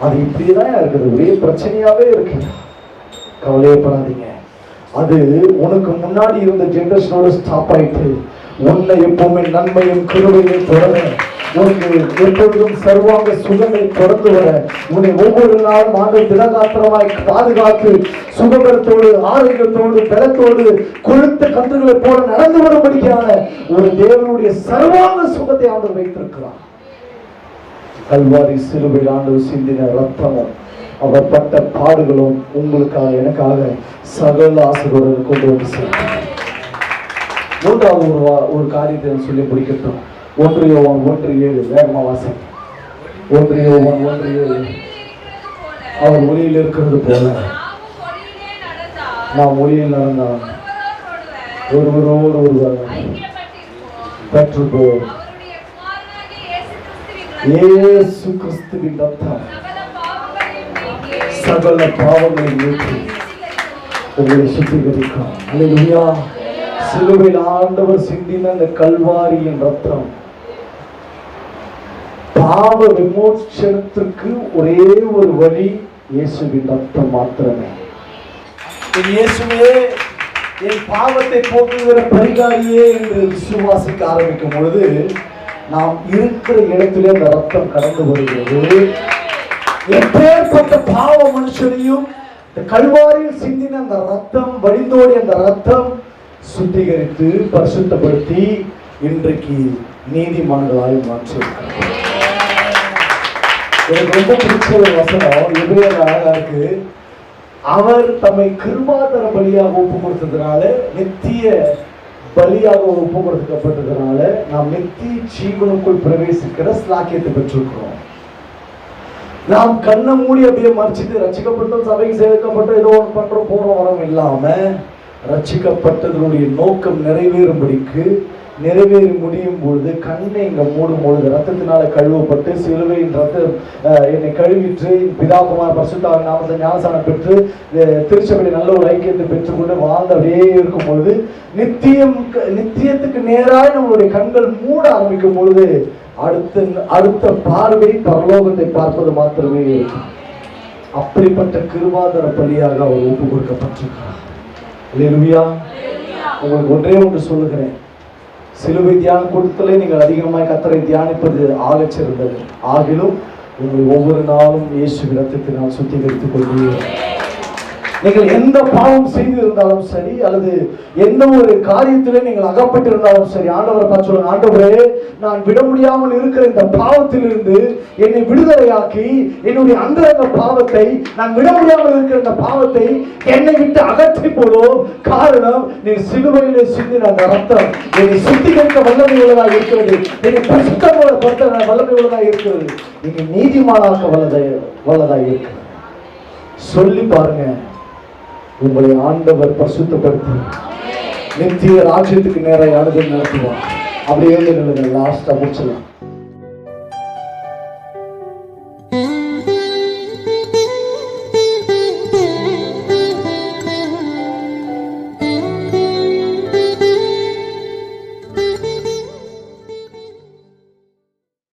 அது இப்படிதான் இருக்குது, ஒரே பிரச்சனையாவே இருக்கு. கவலையப்படாதீங்க, அது உனக்கு முன்னாடி இருந்த ஜெனரேஷனோட ஸ்டாப் ஆயிட்டு உன்னை எப்பவுமே நன்மையும் கிருபையும் தொடர, உனக்கு எப்பொழுதும் சர்வாங்க சுகங்களை தொடர்ந்து வர, உன்னை ஒவ்வொரு நாளும் ஆண்டவர் திடகாத்திரமாய் பாதுகாத்து சுகபலத்தோடு ஆரோக்கியத்தோடு பலத்தோடு கொழுத்த கன்றுகளை போல நடந்து வரும்படியான ஒரு தேவனுடைய சர்வாங்க சுகத்தை ஆண்டவர் வைத்திருக்கிறார். கல்வாரி சிலுவையில் ஆண்டவர் சிந்தின ரத்தமும் அவர் பட்ட பாடுகளும் உங்களுக்காக எனக்காக சகல ஆசீர்வாதங்களை கொண்டு வந்து சேர்த்தார். மூன்றாவது ஒரு காரியத்தை சொல்லி முடிக்கட்டும். 1 யோவான் 1:7 வேகமா வாசி. 1 யோவான் 1:7 அவர் ஒளியில் இருக்கிறது போல நாம் ஒளியில் நடந்தால் ஒருவரோடு ஒருவர் பெற்றுப்போம். இயேசு கிறிஸ்துவின் ரத்தம் சகல பாவங்களை நீக்கி உங்களை சுத்திகரிக்கும். அல்லேலூயா. சிலுவையில் ஆண்டவர் சிந்தின அந்த கல்வாரியின் ரத்தம் பாவ விமோசனத்திற்கு ஒரே ஒரு வழி, இயேசுவின் ரத்தம் மாத்திரமே. இயேசுவே என் பாவத்தை போக்குகிற பரிகாரியே என்று விசுவாசிக்க ஆரம்பிக்கும் பொழுது நாம் இருக்கிற இடத்திலே அந்த ரத்தம் கடந்து வருகிறது. எப்பேற்பட்ட பாவ மனுஷனையும் கல்வாரியில் சிந்தின அந்த ரத்தம், வழிந்தோடி அந்த ரத்தம் சுத்திகரித்து பரிசுத்தப்படுத்தி இன்றைக்கு நீதிமான்களாய் மாற்றியிருக்கிறார். எனக்கு ரொம்ப பிடிச்ச ஒரு வசனம் எபிரேயர் அழகா இருக்கு. அவர் தம்மை கிருபாதார பலியாக ஒப்பு கொடுத்ததுனால, நித்திய பலியாக ஒப்பு கொடுக்கப்பட்டதுனால நாம் நித்திய ஜீவனுக்குள் பிரவேசிக்கிற ஸ்லாக்கியத்தை பெற்றிருக்கிறோம். நாம் கண்ணை மூடி அப்படியே மறைச்சிட்டு ரட்சிக்கப்பட்டோம், சபைக்கு சேர்க்கப்பட்டோம், ஏதோ ஒன்று பண்றோம் போறோம் வரோம் இல்லாம, ரட்சிக்கப்பட்டதனுடைய நோக்கம் நிறைவேறும்படிக்கு நிறைவேறி முடியும் பொழுது கண்ணை இங்க மூடும் பொழுது ரத்தத்தினால கழுவப்பட்டு சிலுவையின் ரத்தம் என்னை கழுவிட்டு பிதாகுமார் பரிசுத்த நாமத்தை ஞானஸ்நானம் பெற்று திருச்சபையில் நல்ல ஒரு ஐக்கியத்தை பெற்றுக்கொண்டு வாழ்ந்து அப்படியே இருக்கும் பொழுது நித்தியத்துக்கு நேராக நம்மளுடைய கண்கள் மூட ஆரம்பிக்கும் பொழுது அடுத்த பார்வை பரலோகத்தை பார்ப்பது மாத்திரமே இருக்கும். அப்படிப்பட்ட கிருபாதார பலியாக அவர் ஒப்பு கொடுக்கப்பட்டிருக்கிறார். அல்லேலூயா. உங்களுக்கு ஒன்றே ஒன்று சொல்லுகிறேன், சிலுவை தியான கூட்டத்திலே நீங்கள் அதிகமாய் கர்த்தரை தியானிப்பது ஆகச் சிறந்தது. ஆகிலும் உங்களை ஒவ்வொரு நாளும் இயேசுவின் இரத்தத்தினால் சுத்திகரித்துக் கொள்வீர்கள். நீங்கள் எந்த பாவம் செய்திருந்தாலும் சரி, அல்லது எந்த ஒரு காரியத்திலே நீங்கள் அகப்பட்டிருந்தாலும் சரி, ஆண்டவரை பார்த்து சொல்லுங்க, ஆண்டவரே நான் விட முடியாமல் இருக்கிற இந்த பாவத்திலிருந்து என்னை விடுதலையாக்கி என்னுடைய அந்தரங்க பாவத்தை, நான் விட முடியாமல் இருக்கிற இந்த பாவத்தை என்னை விட்டு அகற்றி போடும். காரணம், நீ சிலுவையிலே சிந்தின அந்த ரத்தம் என்னை சுத்திகரிக்க வல்லமை உள்ளதாக இருக்கிறது, என்னை பரிசுத்தப்படுத்த வல்லமை உள்ளதாக இருக்கிறது, நீங்க நீதிமானாக்க வல்லதாக இருக்கிறது. சொல்லி பாருங்க, உங்களை ஆண்டவர் பரிசுத்தப்படுத்தி நித்திய ராஜ்யத்துக்கு நேராக அனுப்பி நடத்துவார். அப்படியே லாஸ்டா முடிச்சலாம்.